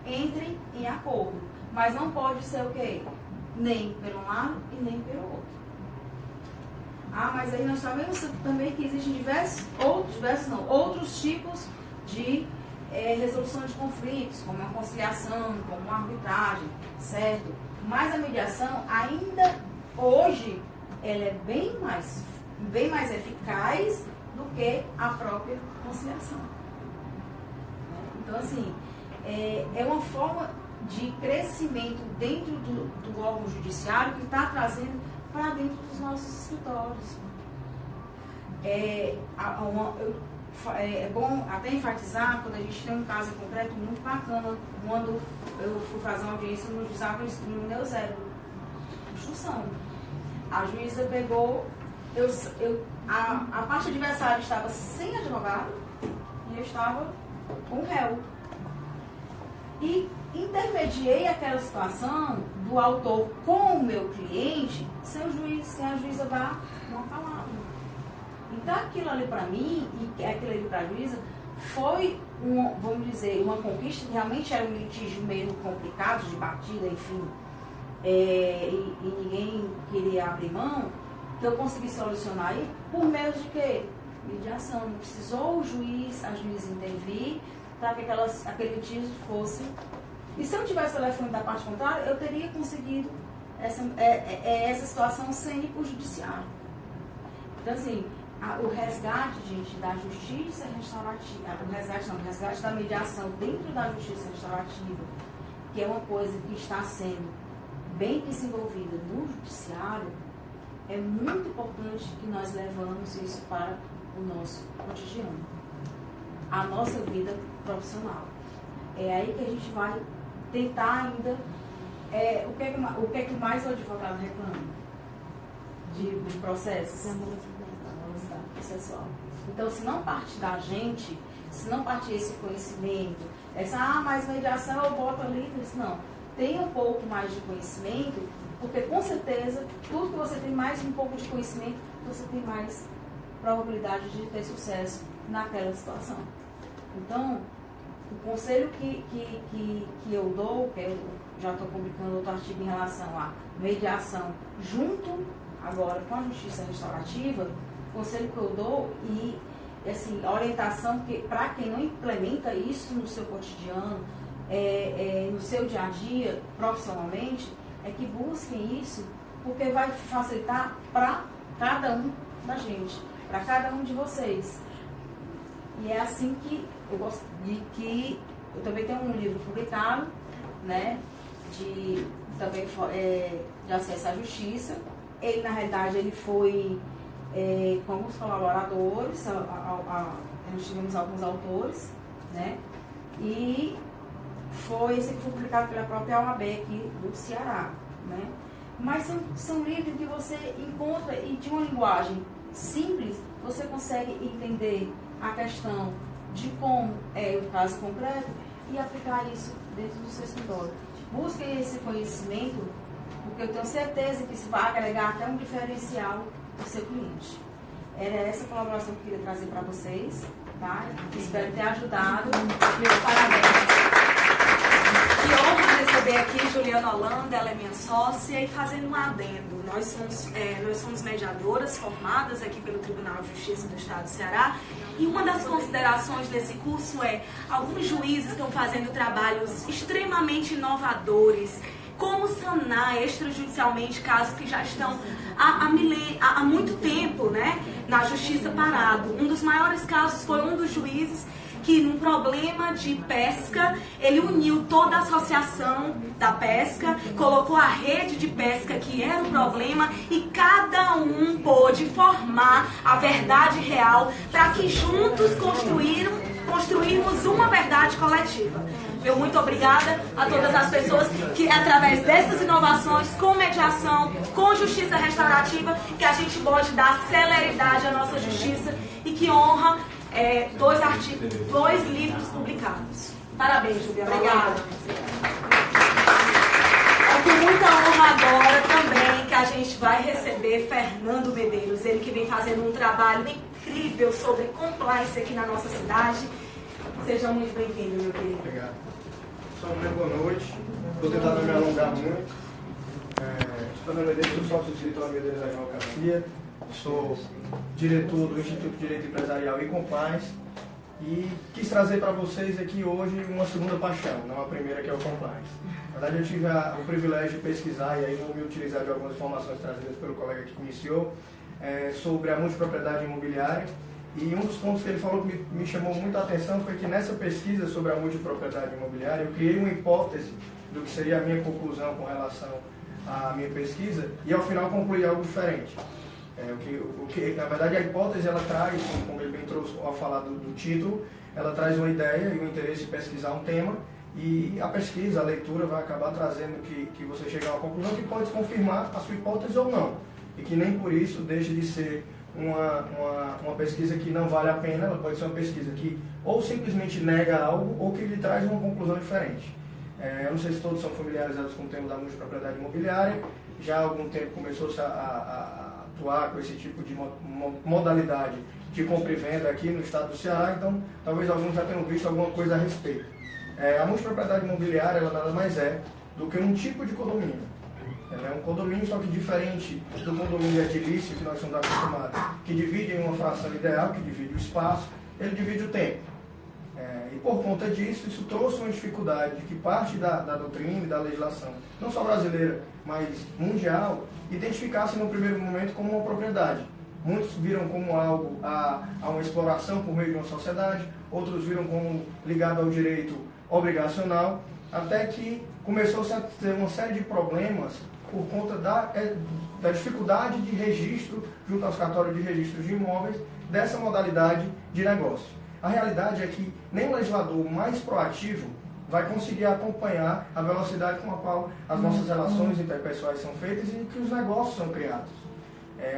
entrem em acordo. Mas não pode ser o quê? Nem pelo um lado e nem pelo outro. Ah, mas aí nós sabemos também que existem outros tipos de resolução de conflitos, como a conciliação, como a arbitragem, certo? Mas a mediação, ainda hoje, ela é bem mais eficaz do que a própria conciliação. Então, assim, é uma forma de crescimento dentro do órgão judiciário que está trazendo para dentro dos nossos escritórios. É bom até enfatizar quando a gente tem um caso concreto muito bacana, quando eu fui fazer uma audiência no juizado no Neuzero, instrução. A juíza pegou, a parte adversária estava sem advogado e eu estava com o réu. E intermediei aquela situação do autor com o meu cliente sem a juíza dar uma palavra. Então aquilo ali para mim e aquilo ali para a juíza foi, vamos dizer, uma conquista que realmente era um litígio meio complicado, de batida, enfim, e ninguém queria abrir mão, que eu consegui solucionar aí por meio de quê? Mediação. Não precisou a juíza intervir para que aquele litígio fosse... E se eu tivesse o telefone da parte contrária, eu teria conseguido essa situação sem ir para o judiciário. Então, assim, o resgate, gente, da justiça restaurativa, o resgate da mediação dentro da justiça restaurativa, que é uma coisa que está sendo bem desenvolvida no judiciário, é muito importante que nós levamos isso para o nosso cotidiano, a nossa vida profissional. É aí que a gente vai tentar ainda... o que é que mais o advogado reclama? De processos? Processual. Então, se não parte da gente, se não parte esse conhecimento, mas mediação eu boto ali, não. Tenha um pouco mais de conhecimento, porque com certeza, tudo que você tem mais um pouco de conhecimento, você tem mais probabilidade de ter sucesso naquela situação. Então, o conselho que eu dou, que eu já estou publicando outro artigo em relação à mediação junto agora com a justiça restaurativa, o conselho que eu dou e assim, a orientação para quem não implementa isso no seu cotidiano, no seu dia a dia, profissionalmente, é que busquem isso, porque vai facilitar para cada um da gente, para cada um de vocês. E é assim que eu gosto de eu também tenho um livro publicado, né, de acesso à justiça. Ele, na realidade, ele foi com os colaboradores, nós tivemos alguns autores, né, e esse foi publicado pela própria OAB aqui do Ceará, né. Mas são livros que você encontra e de uma linguagem simples, você consegue entender a questão de como é o caso concreto e aplicar isso dentro do seu escritório. Busquem esse conhecimento, porque eu tenho certeza que isso vai agregar até um diferencial do seu cliente. Era essa colaboração que eu queria trazer para vocês, tá? Espero ter ajudado. Meus parabéns. Que honra receber aqui Juliana Holanda, ela é minha sócia, e fazendo um adendo. Nós somos mediadoras formadas aqui pelo Tribunal de Justiça do Estado do Ceará, e uma das considerações desse curso é: alguns juízes estão fazendo trabalhos extremamente inovadores, como sanar extrajudicialmente casos que já estão há muito tempo, né, na justiça parado. Um dos maiores casos foi um dos juízes que, num problema de pesca, ele uniu toda a associação da pesca, colocou a rede de pesca que era o problema, e cada um pôde formar a verdade real para que juntos construirmos uma verdade coletiva. Meu muito obrigada a todas as pessoas que, através dessas inovações, com mediação, com justiça restaurativa, que a gente pode dar celeridade à nossa justiça, e que honra dois livros publicados. Parabéns, Juliana. Obrigada. É com muita honra agora também que a gente vai receber Fernando Medeiros, ele que vem fazendo um trabalho incrível sobre compliance aqui na nossa cidade. Seja muito bem-vindo, meu querido. Obrigado. Só uma boa noite. Vou tentar não me alongar muito. Fernando Medeiros, sou sócio do escritório Medeiros Advocacia. Sou diretor do Instituto de Direito Empresarial e Compliance, e quis trazer para vocês aqui hoje uma segunda paixão, não a primeira, que é o compliance. Na verdade, eu tive o privilégio de pesquisar, e aí vou me utilizar de algumas informações trazidas pelo colega que iniciou, sobre a multipropriedade imobiliária, e um dos pontos que ele falou que me chamou muito a atenção foi que nessa pesquisa sobre a multipropriedade imobiliária eu criei uma hipótese do que seria a minha conclusão com relação à minha pesquisa, e ao final concluí algo diferente. Na verdade, a hipótese, ela traz, como ele bem trouxe ao falar do título, ela traz uma ideia e um interesse em pesquisar um tema, e a pesquisa, a leitura vai acabar trazendo que você chegue a uma conclusão que pode confirmar a sua hipótese ou não, e que nem por isso deixa de ser uma pesquisa que não vale a pena. Ela pode ser uma pesquisa que ou simplesmente nega algo ou que lhe traz uma conclusão diferente. Eu não sei se todos são familiarizados com o tema da multipropriedade imobiliária. Já há algum tempo começou-se a atuar com esse tipo de modalidade de compra e venda aqui no estado do Ceará, então talvez alguns já tenham visto alguma coisa a respeito. A multipropriedade imobiliária, ela nada mais é do que um tipo de condomínio. Ela é um condomínio, só que diferente do condomínio edilício que nós somos acostumados, que divide em uma fração ideal, que divide o espaço, ele divide o tempo. E por conta disso, isso trouxe uma dificuldade de que parte da doutrina e da legislação, não só brasileira, mas mundial, identificasse no primeiro momento como uma propriedade. Muitos viram como algo a uma exploração por meio de uma sociedade, outros viram como ligado ao direito obrigacional, até que começou-se a ter uma série de problemas por conta da dificuldade de registro junto aos cartórios de registro de imóveis dessa modalidade de negócio. A realidade é que nem o legislador mais proativo vai conseguir acompanhar a velocidade com a qual as nossas relações interpessoais são feitas e que os negócios são criados.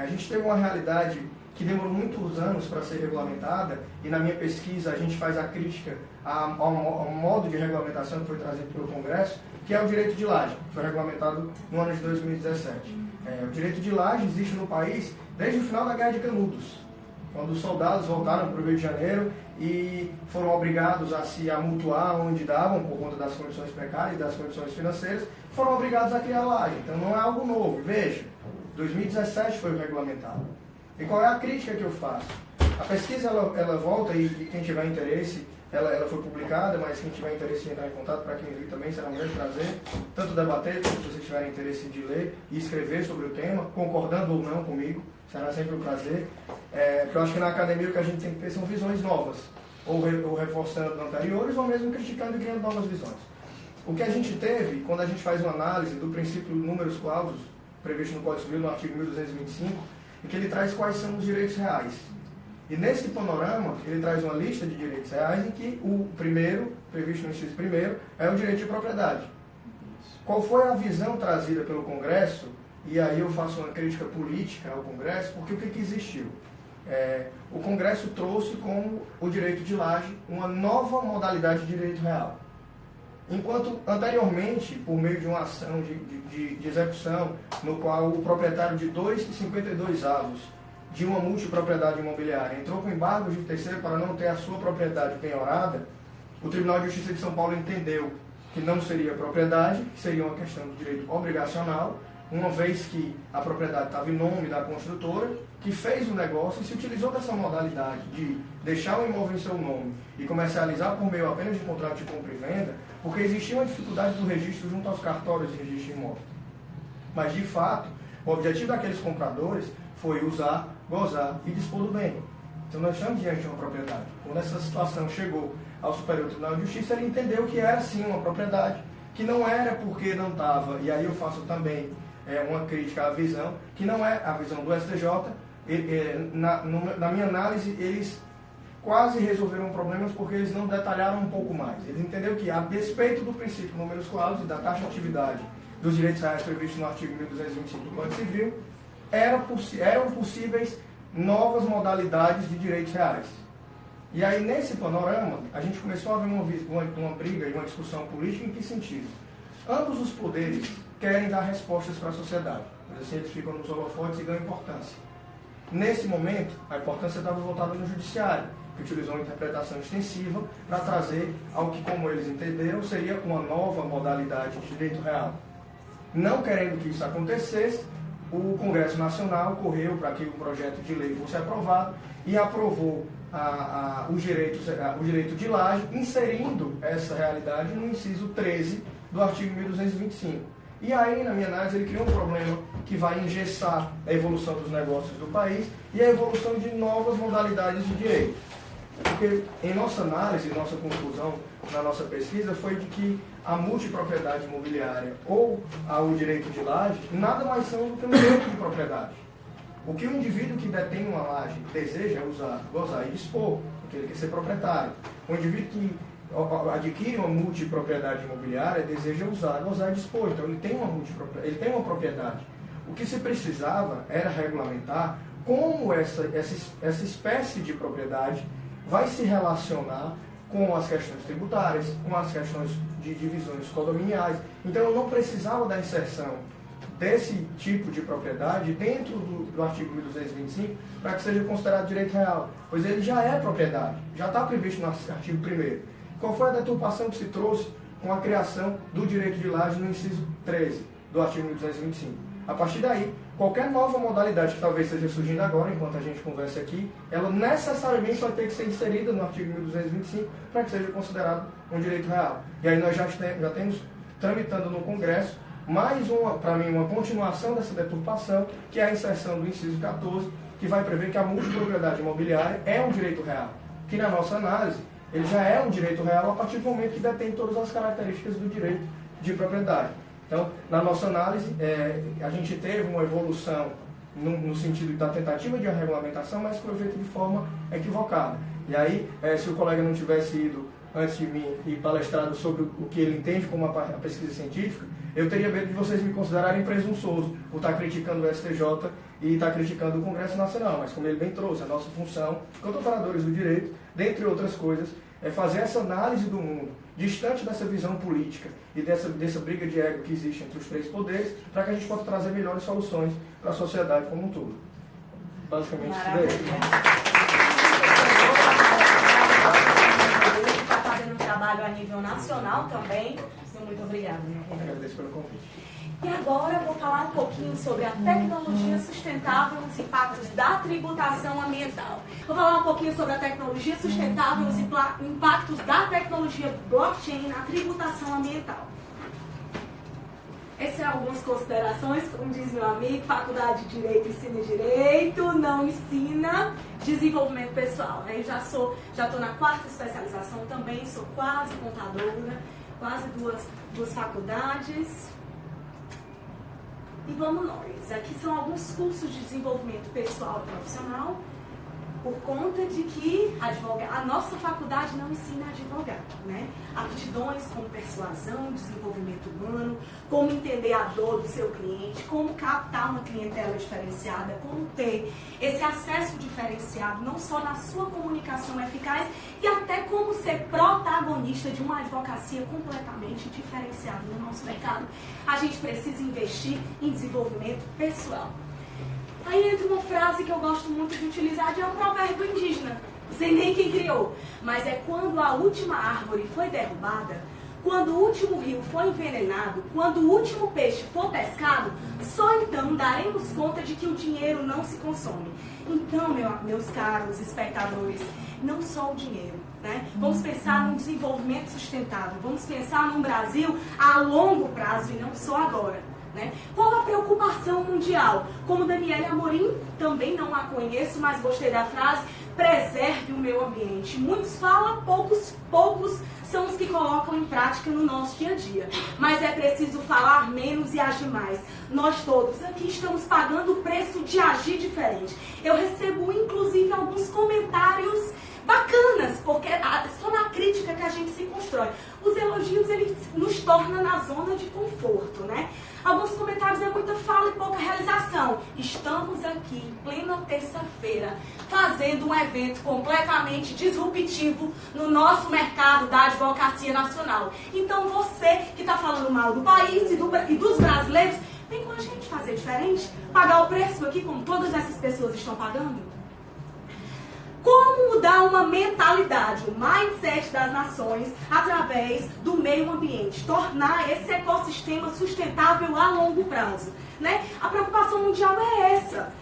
A gente teve uma realidade que demorou muitos anos para ser regulamentada, e na minha pesquisa a gente faz a crítica ao modo de regulamentação que foi trazido pelo Congresso, que é o direito de laje, que foi regulamentado no ano de 2017. O direito de laje existe no país desde o final da Guerra de Canudos, quando os soldados voltaram para o Rio de Janeiro e foram obrigados a se amultuar onde davam, por conta das condições precárias e das condições financeiras, foram obrigados a criar laje. Então não é algo novo. Veja, 2017 foi regulamentado. E qual é a crítica que eu faço? A pesquisa ela volta, e quem tiver interesse, ela foi publicada, mas quem tiver interesse em entrar em contato, para quem viu também, será um grande prazer, tanto debater, como se vocês tiverem interesse de ler e escrever sobre o tema, concordando ou não comigo, será sempre um prazer. Porque eu acho que na academia o que a gente tem que ter são visões novas, ou reforçando anteriores, ou mesmo criticando e criando novas visões. O que a gente teve, quando a gente faz uma análise do princípio números clausus, previsto no Código Civil, no artigo 1225, em que ele traz quais são os direitos reais. E nesse panorama, ele traz uma lista de direitos reais em que o primeiro, previsto no inciso primeiro, é o direito de propriedade. Qual foi a visão trazida pelo Congresso? E aí eu faço uma crítica política ao Congresso, porque o que existiu? o Congresso trouxe como o direito de laje uma nova modalidade de direito real. Enquanto anteriormente, por meio de uma ação de execução, no qual o proprietário de 2,52 avos de uma multipropriedade imobiliária entrou com embargo de terceiro para não ter a sua propriedade penhorada, o Tribunal de Justiça de São Paulo entendeu que não seria propriedade, que seria uma questão de direito obrigacional, uma vez que a propriedade estava em nome da construtora, que fez o negócio e se utilizou dessa modalidade de deixar o imóvel em seu nome e comercializar por meio apenas de contrato de compra e venda, porque existia uma dificuldade do registro junto aos cartórios de registro de imóvel. Mas, de fato, o objetivo daqueles compradores foi usar, gozar e dispor do bem. Então, nós estamos diante de uma propriedade. Quando essa situação chegou ao Superior Tribunal de Justiça, ele entendeu que era, sim, uma propriedade, que não era porque não estava, e aí eu faço também uma crítica à visão, que não é a visão do STJ. Na minha análise, eles quase resolveram problemas porque eles não detalharam um pouco mais. Eles entenderam que, a despeito do princípio numerus clausus e da taxatividade dos direitos reais previstos no artigo 1225 do Código Civil, eram possíveis novas modalidades de direitos reais. E aí, nesse panorama, a gente começou a ver uma briga e uma discussão política em que sentido? Ambos os poderes querem dar respostas para a sociedade, mas assim eles ficam nos holofotes e ganham importância. Nesse momento, a importância estava voltada no judiciário, que utilizou uma interpretação extensiva para trazer ao que, como eles entenderam, seria uma nova modalidade de direito real. Não querendo que isso acontecesse, o Congresso Nacional correu para que o projeto de lei fosse aprovado e aprovou o direito de laje, inserindo essa realidade no inciso 13 do artigo 1225. E aí, na minha análise, ele criou um problema que vai engessar a evolução dos negócios do país e a evolução de novas modalidades de direito. Porque, em nossa análise, nossa conclusão na nossa pesquisa foi de que a multipropriedade imobiliária ou o direito de laje nada mais são do que um direito de propriedade. O que o indivíduo que detém uma laje deseja usar, gozar e dispor, porque ele quer ser proprietário. O indivíduo que adquire uma multipropriedade imobiliária deseja usar, gozar e dispor. Então ele tem uma propriedade. O que se precisava era regulamentar como essa espécie de propriedade vai se relacionar com as questões tributárias, com as questões de divisões condominiais. Então eu não precisava da inserção desse tipo de propriedade dentro do artigo 1225 para que seja considerado direito real, pois ele já é propriedade, já está previsto no artigo 1º. Qual foi a deturpação que se trouxe com a criação do direito de laje no inciso 13 do artigo 1225? A partir daí, qualquer nova modalidade que talvez esteja surgindo agora, enquanto a gente conversa aqui, ela necessariamente vai ter que ser inserida no artigo 1225 para que seja considerado um direito real. E aí nós já temos tramitando no Congresso mais para mim, uma continuação dessa deturpação, que é a inserção do inciso 14, que vai prever que a multipropriedade imobiliária é um direito real, que na nossa análise, ele já é um direito real a partir do momento que detém todas as características do direito de propriedade. Então, na nossa análise, a gente teve uma evolução no sentido da tentativa de regulamentação, mas foi feita de forma equivocada. E aí, se o colega não tivesse ido antes de mim e palestrado sobre o que ele entende como a pesquisa científica, eu teria medo de vocês me considerarem presunçoso por estar criticando o STJ e estar criticando o Congresso Nacional. Mas como ele bem trouxe, a nossa função, enquanto operadores do direito, dentre outras coisas, é fazer essa análise do mundo, distante dessa visão política e dessa briga de ego que existe entre os três poderes, para que a gente possa trazer melhores soluções para a sociedade como um todo. Basicamente, isso daí. Está fazendo um trabalho a nível nacional também. Muito obrigada, minha querida. Agradeço pelo convite. E agora eu vou falar um pouquinho sobre a tecnologia sustentável e os impactos da tributação ambiental. Vou falar um pouquinho sobre a tecnologia sustentável e os impactos da tecnologia blockchain na tributação ambiental. Essas são algumas considerações, como diz meu amigo, Faculdade de Direito ensina direito, não ensina desenvolvimento pessoal. Eu já estou na 4ª especialização também, sou quase contadora, quase duas faculdades. E vamos nós. Aqui são alguns cursos de desenvolvimento pessoal e profissional. por conta de que a nossa faculdade não ensina a advogar, né? Aptidões como persuasão, desenvolvimento humano, como entender a dor do seu cliente, como captar uma clientela diferenciada, como ter esse acesso diferenciado, não só na sua comunicação eficaz, e até como ser protagonista de uma advocacia completamente diferenciada no nosso mercado. A gente precisa investir em desenvolvimento pessoal. Aí entra uma frase que eu gosto muito de utilizar, de um provérbio indígena, não sei nem quem criou, mas é: quando a última árvore foi derrubada, quando o último rio foi envenenado, quando o último peixe for pescado, só então daremos conta de que o dinheiro não se consome. Então, meus caros espectadores, não só o dinheiro, né? Vamos pensar num desenvolvimento sustentável, vamos pensar num Brasil a longo prazo e não só agora. Né? Qual a preocupação mundial? Como Daniele Amorim, também não a conheço, mas gostei da frase: preserve o meio ambiente. Muitos falam, poucos são os que colocam em prática no nosso dia a dia. Mas é preciso falar menos e agir mais. Nós todos aqui estamos pagando o preço de agir diferente. Eu recebo, inclusive, alguns comentários bacanas, porque só na crítica que a gente se constrói. Os elogios, eles nos tornam na zona de conforto, né? Alguns comentários é muita fala e pouca realização. Estamos aqui, em plena terça-feira, fazendo um evento completamente disruptivo no nosso mercado da advocacia nacional. Então você que está falando mal do país e dos brasileiros, vem com a gente fazer diferente, pagar o preço aqui como todas essas pessoas estão pagando. Como mudar uma mentalidade, o mindset das nações, através do meio ambiente, tornar esse ecossistema sustentável a longo prazo, né? A preocupação mundial é essa.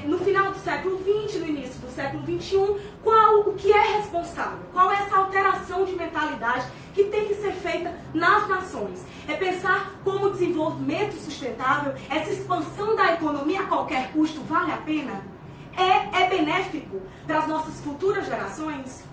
No final do século XX, no início do século XXI, o que é responsável? Qual é essa alteração de mentalidade que tem que ser feita nas nações? É pensar como o desenvolvimento sustentável, essa expansão da economia a qualquer custo, vale a pena? É benéfico para as nossas futuras gerações?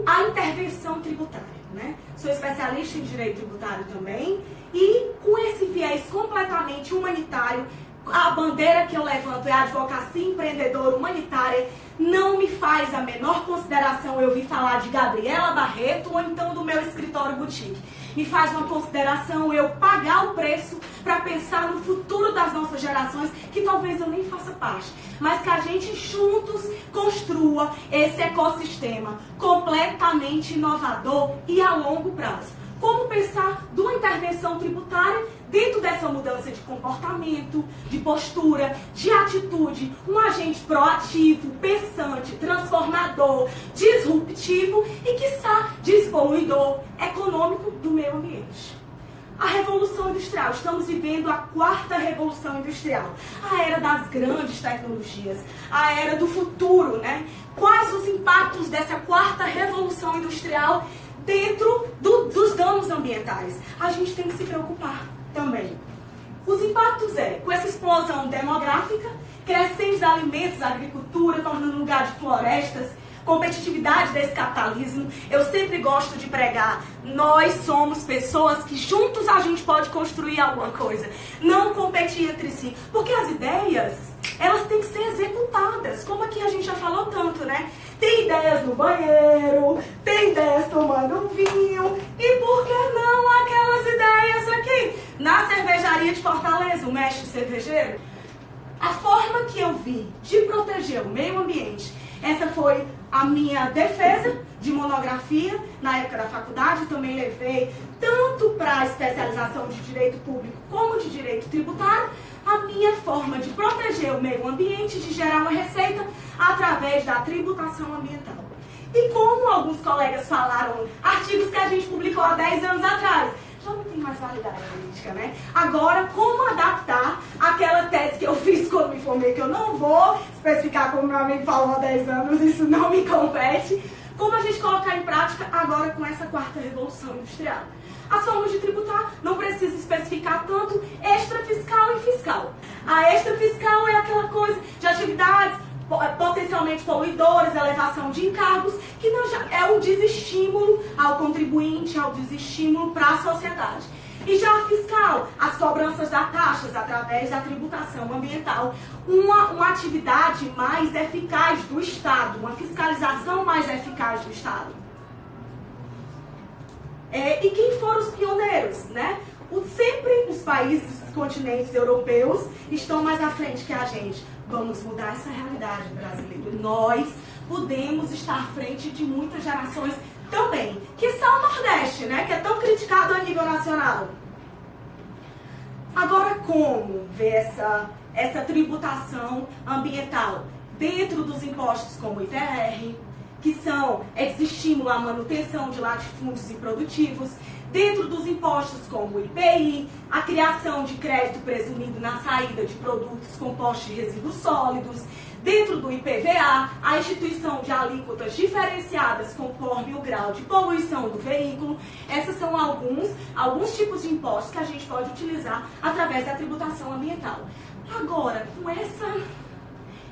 A intervenção tributária, né? Sou especialista em direito tributário também, e com esse viés completamente humanitário, a bandeira que eu levanto é a advocacia empreendedora humanitária. Não me faz a menor consideração eu ouvir falar de Gabriela Barreto ou então do meu escritório boutique. Me faz uma consideração eu pagar o preço para pensar no futuro das nossas gerações, que talvez eu nem faça parte, mas que a gente juntos construa esse ecossistema completamente inovador e a longo prazo. Como pensar de uma intervenção tributária dentro dessa mudança de comportamento, de postura, de atitude, um agente proativo, pensante, transformador, disruptivo e, quiçá, despoluidor econômico do meio ambiente. A Revolução Industrial. Estamos vivendo a 4ª Revolução Industrial. A era das grandes tecnologias, a era do futuro, né? Quais os impactos dessa 4ª Revolução Industrial dentro dos danos ambientais? A gente tem que se preocupar também. Os impactos com essa explosão demográfica, crescentes alimentos, agricultura, tornando lugar de florestas, competitividade desse capitalismo. Eu sempre gosto de pregar: nós somos pessoas que juntos a gente pode construir alguma coisa, não competir entre si, porque as ideias, elas têm que ser executadas, como aqui a gente já falou tanto, né? Tem ideias no banheiro, tem ideias tomando vinho, e por que não aquelas ideias aqui na cervejaria de Fortaleza, o mestre cervejeiro? A forma que eu vi de proteger o meio ambiente, essa foi a minha defesa de monografia na época da faculdade. Também levei tanto para a especialização de direito público como de direito tributário, a minha forma de proteger o meio ambiente, de gerar uma receita através da tributação ambiental. E como alguns colegas falaram, artigos que a gente publicou há 10 anos atrás, já não tem mais validade jurídica, né? Agora, como adaptar aquela tese que eu fiz quando me formei, que eu não vou especificar como meu amigo falou há 10 anos, isso não me compete, como a gente colocar em prática agora com essa 4ª Revolução Industrial. As formas de tributar não precisa especificar tanto extrafiscal e fiscal. A extrafiscal é aquela coisa de atividades potencialmente poluidoras, elevação de encargos, que não já é um desestímulo ao contribuinte, ao desestímulo para a sociedade. E já a fiscal ambiental, as cobranças das taxas através da tributação ambiental, uma atividade mais eficaz do Estado, uma fiscalização mais eficaz do Estado. E quem foram os pioneiros, né? Sempre os países, os continentes europeus estão mais à frente que a gente. Vamos mudar essa realidade brasileira. Nós podemos estar à frente de muitas gerações também, que são o Nordeste, né? Que é tão criticado a nível nacional. Agora, como ver essa tributação ambiental dentro dos impostos como o ITR, que são estímulo à manutenção de latifúndios improdutivos, dentro dos impostos como o IPI, a criação de crédito presumido na saída de produtos compostos de resíduos sólidos, dentro do IPVA, a instituição de alíquotas diferenciadas conforme o grau de poluição do veículo. Esses são alguns tipos de impostos que a gente pode utilizar através da tributação ambiental. Agora, com essa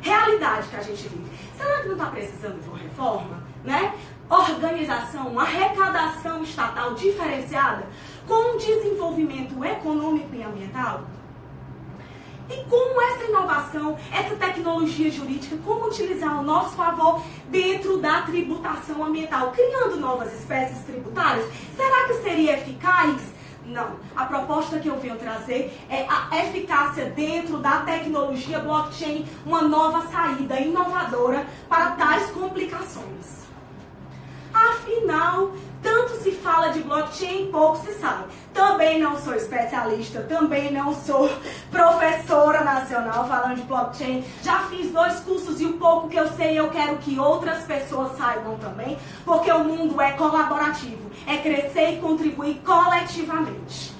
realidade que a gente vive, será que não está precisando de uma reforma, né? Organização, arrecadação estatal diferenciada com um desenvolvimento econômico e ambiental? E como essa inovação, essa tecnologia jurídica, como utilizar ao nosso favor dentro da tributação ambiental, criando novas espécies tributárias? Será que seria eficaz? Não. A proposta que eu venho trazer é a eficácia dentro da tecnologia blockchain, uma nova saída inovadora para tais complicações. Afinal, tanto se fala de blockchain, pouco se sabe. Também não sou especialista, também não sou professora nacional falando de blockchain. Já fiz 2 cursos e o pouco que eu sei eu quero que outras pessoas saibam também, porque o mundo é colaborativo, é crescer e contribuir coletivamente.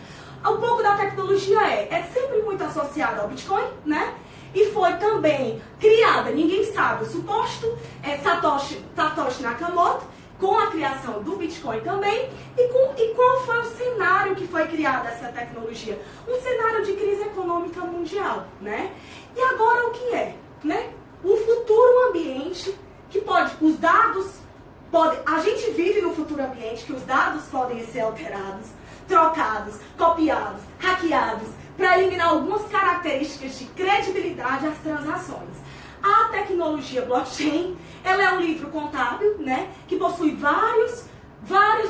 Um pouco da tecnologia é sempre muito associado ao Bitcoin, né? E foi também criada, ninguém sabe, o suposto Satoshi Nakamoto, com a criação do Bitcoin também, e qual foi o cenário que foi criada essa tecnologia? Um cenário de crise econômica mundial, né? E agora o que é, né? O futuro ambiente que os dados podem, a gente vive no futuro ambiente que os dados podem ser alterados, trocados, copiados, hackeados, para eliminar algumas características de credibilidade às transações. A tecnologia blockchain, ela é um livro contábil, né, que possui vários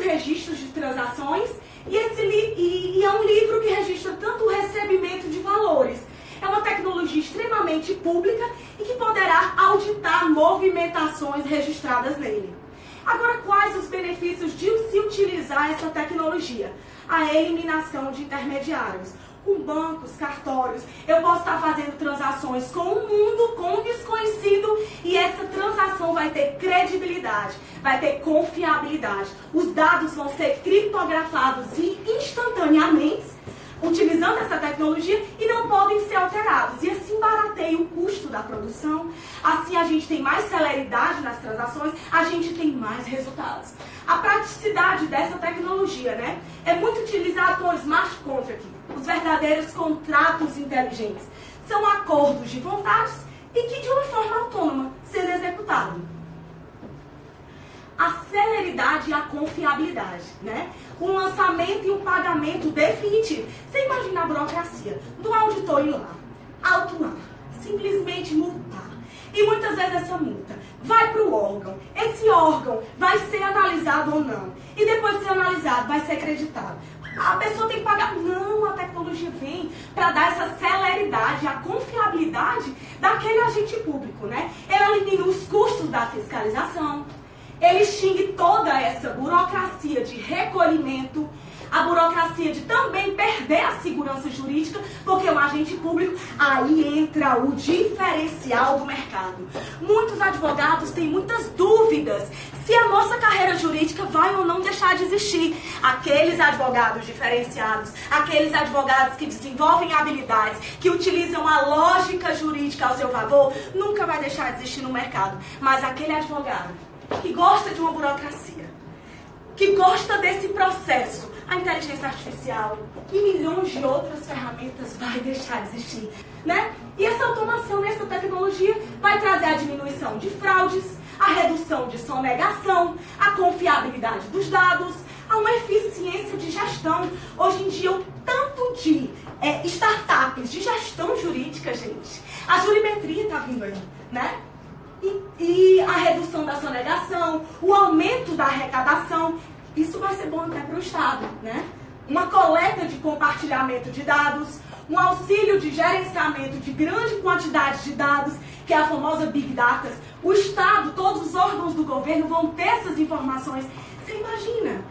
registros de transações e é um livro que registra tanto o recebimento de valores. É uma tecnologia extremamente pública e que poderá auditar movimentações registradas nele. Agora, quais os benefícios de se utilizar essa tecnologia? A eliminação de intermediários. Com bancos, cartórios, eu posso estar fazendo transações com o mundo, com o desconhecido, e essa transação vai ter credibilidade, vai ter confiabilidade. Os dados vão ser criptografados e instantaneamente, utilizando essa tecnologia, e não podem ser alterados. E assim barateia o custo da produção, assim a gente tem mais celeridade nas transações, a gente tem mais resultados. A praticidade dessa tecnologia, né, é muito utilizada com o smart contract, os verdadeiros contratos inteligentes. São acordos de vontades e que de uma forma autônoma sendo executado. A celeridade e a confiabilidade, né? Um lançamento e um pagamento definitivo. Você imagina a burocracia do auditor ir lá, autuar, simplesmente multar. E muitas vezes essa multa vai para o órgão. Esse órgão vai ser analisado ou não. E depois de ser analisado, vai ser acreditado. A pessoa tem que pagar. Não, a tecnologia vem para dar essa celeridade, a confiabilidade daquele agente público, né? Ela elimina os custos da fiscalização, ele extingue toda essa burocracia de recolhimento, a burocracia de também perder a segurança jurídica, porque o agente público, aí entra o diferencial do mercado. Muitos advogados têm muitas dúvidas se a nossa carreira jurídica vai ou não deixar de existir. Aqueles advogados diferenciados, aqueles advogados que desenvolvem habilidades, que utilizam a lógica jurídica ao seu favor, nunca vai deixar de existir no mercado. Mas aquele advogado que gosta de uma burocracia, que gosta desse processo, a inteligência artificial e milhões de outras ferramentas vai deixar de existir, né? E essa automação, essa tecnologia vai trazer a diminuição de fraudes, a redução de sonegação, a confiabilidade dos dados, a uma eficiência de gestão. Hoje em dia, o tanto de startups, de gestão jurídica, gente. A jurimetria está vindo aí, né? E a redução da sonegação, o aumento da arrecadação, isso vai ser bom até para o Estado, né? Uma coleta de compartilhamento de dados, um auxílio de gerenciamento de grande quantidade de dados, que é a famosa Big Data. O Estado, todos os órgãos do governo vão ter essas informações. Você imagina,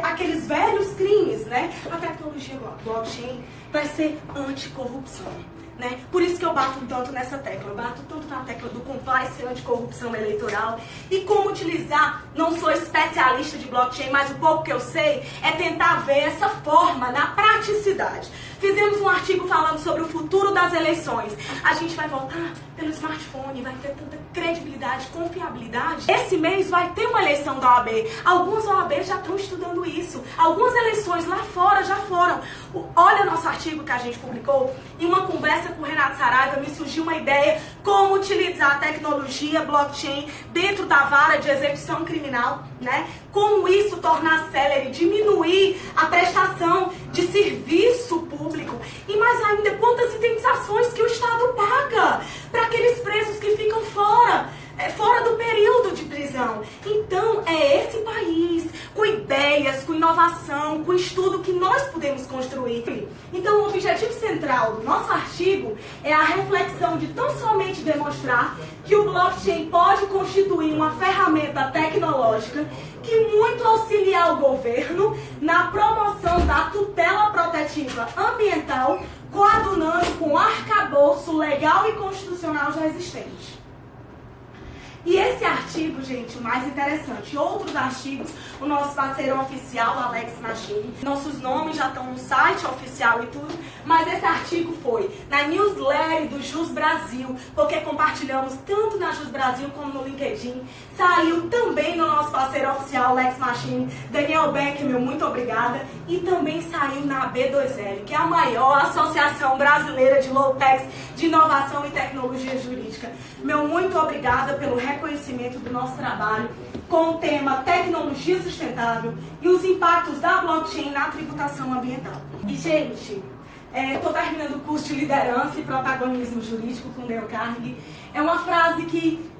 aqueles velhos crimes, né? A tecnologia blockchain vai ser anticorrupção, né? Por isso que eu bato tanto nessa tecla. Eu bato tanto na tecla do compliance anticorrupção eleitoral. E como utilizar, não sou especialista de blockchain, mas o pouco que eu sei é tentar ver essa forma na praticidade. Fizemos um artigo falando sobre o futuro das eleições. A gente vai votar pelo smartphone, vai ter tanta credibilidade, confiabilidade. Esse mês vai ter uma eleição da OAB. Alguns OAB já estão estudando isso. Algumas eleições lá fora já foram. Olha nosso artigo que a gente publicou. Em uma conversa com o Renato Saraiva, me surgiu uma ideia como utilizar a tecnologia blockchain dentro da vara de execução criminal, né? Como isso tornar célere, diminuir a prestação de serviço público. E mais ainda, quantas indenizações que o Estado paga para aqueles presos que ficam fora do período de prisão. Então, é esse país, com ideias, com inovação, com estudo que nós podemos construir. Então, o objetivo central do nosso artigo é a reflexão de tão somente demonstrar que o blockchain pode constituir uma ferramenta tecnológica que muito auxiliar o governo na promoção da tutela protetiva ambiental, coadunando com o arcabouço legal e constitucional já existente. E esse artigo, gente, o mais interessante, outros artigos, o nosso parceiro oficial, Alex Machine, nossos nomes já estão no site oficial e tudo, mas esse artigo foi na newsletter do Jus Brasil, porque compartilhamos tanto na Jus Brasil como no LinkedIn, saiu também no nosso parceiro oficial, Alex Machine, Daniel Beck, meu muito obrigada, e também saiu na B2L, que é a maior associação brasileira de low-tech, de inovação e tecnologia jurídica. Meu muito obrigada pelo reconhecimento do nosso trabalho com o tema tecnologia sustentável e os impactos da blockchain na tributação ambiental. E, gente, estou terminando o curso de liderança e protagonismo jurídico com Dale Carnegie. É uma frase que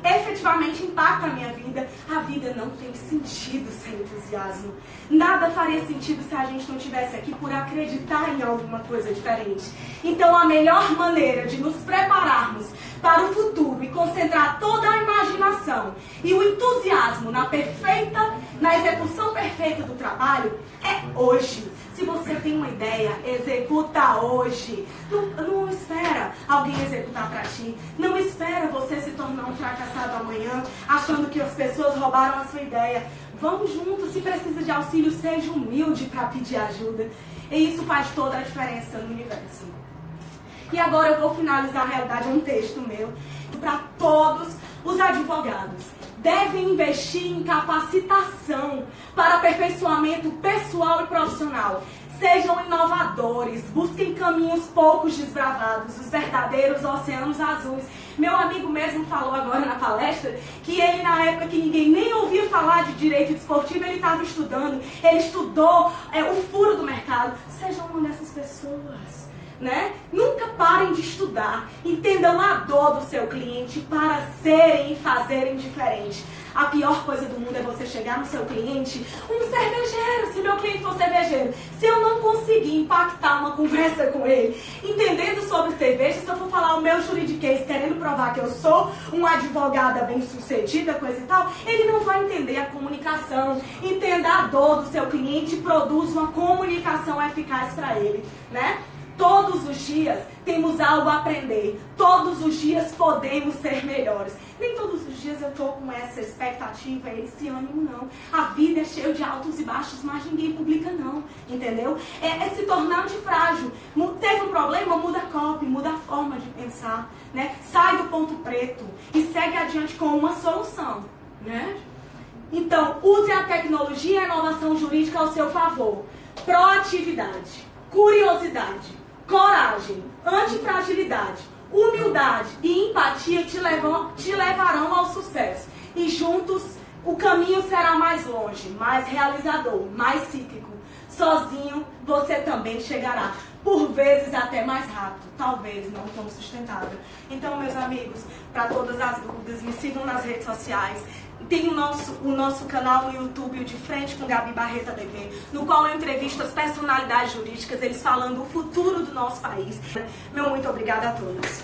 efetivamente impacta a minha vida. A vida não tem sentido sem entusiasmo. Nada faria sentido se a gente não estivesse aqui por acreditar em alguma coisa diferente. Então, a melhor maneira de nos prepararmos para o futuro e concentrar toda a imaginação e o entusiasmo na execução perfeita do trabalho é hoje. Se você tem uma ideia, executa hoje. Não espera alguém executar para ti. Não espera você se tornar um fracassado amanhã, achando que as pessoas roubaram a sua ideia. Vamos juntos. Se precisa de auxílio, seja humilde para pedir ajuda. E isso faz toda a diferença no universo. E agora eu vou finalizar, na realidade, um texto meu para todos os advogados. Devem investir em capacitação para aperfeiçoamento pessoal e profissional. Sejam inovadores, busquem caminhos poucos desbravados, os verdadeiros oceanos azuis. Meu amigo mesmo falou agora na palestra que ele, na época que ninguém nem ouvia falar de direito desportivo, ele estava estudando, ele estudou o furo do mercado. Sejam uma dessas pessoas, né? Nunca parem de estudar, entendam a dor do seu cliente para serem e fazerem diferente. A pior coisa do mundo é você chegar no seu cliente, um cervejeiro, se meu cliente for cervejeiro, se eu não conseguir impactar uma conversa com ele, entendendo sobre cerveja, se eu for falar o meu juridiquês querendo provar que eu sou uma advogada bem-sucedida, coisa e tal, ele não vai entender a comunicação. Entenda a dor do seu cliente e produza uma comunicação eficaz para ele, né? Todos os dias temos algo a aprender. Todos os dias podemos ser melhores. Nem todos os dias eu estou com essa expectativa, esse ânimo, não. A vida é cheia de altos e baixos, mas ninguém publica, não. Entendeu? É se tornar antifrágil. Teve um problema, muda a copy, muda a forma de pensar, né? Sai do ponto preto e segue adiante com uma solução, né? Então, use a tecnologia e a inovação jurídica ao seu favor. Proatividade, curiosidade, coragem, antifragilidade, humildade e empatia te levarão ao sucesso. E juntos o caminho será mais longe, mais realizador, mais cíclico. sozinho você também chegará. Por vezes até mais rápido, talvez não tão sustentável. Então, meus amigos, para todas as dúvidas, me sigam nas redes sociais. Tem o nosso canal no YouTube, o De Frente com Gabi Barreto ADV, no qual eu entrevisto as personalidades jurídicas, eles falando o futuro do nosso país. Meu muito obrigada a todos.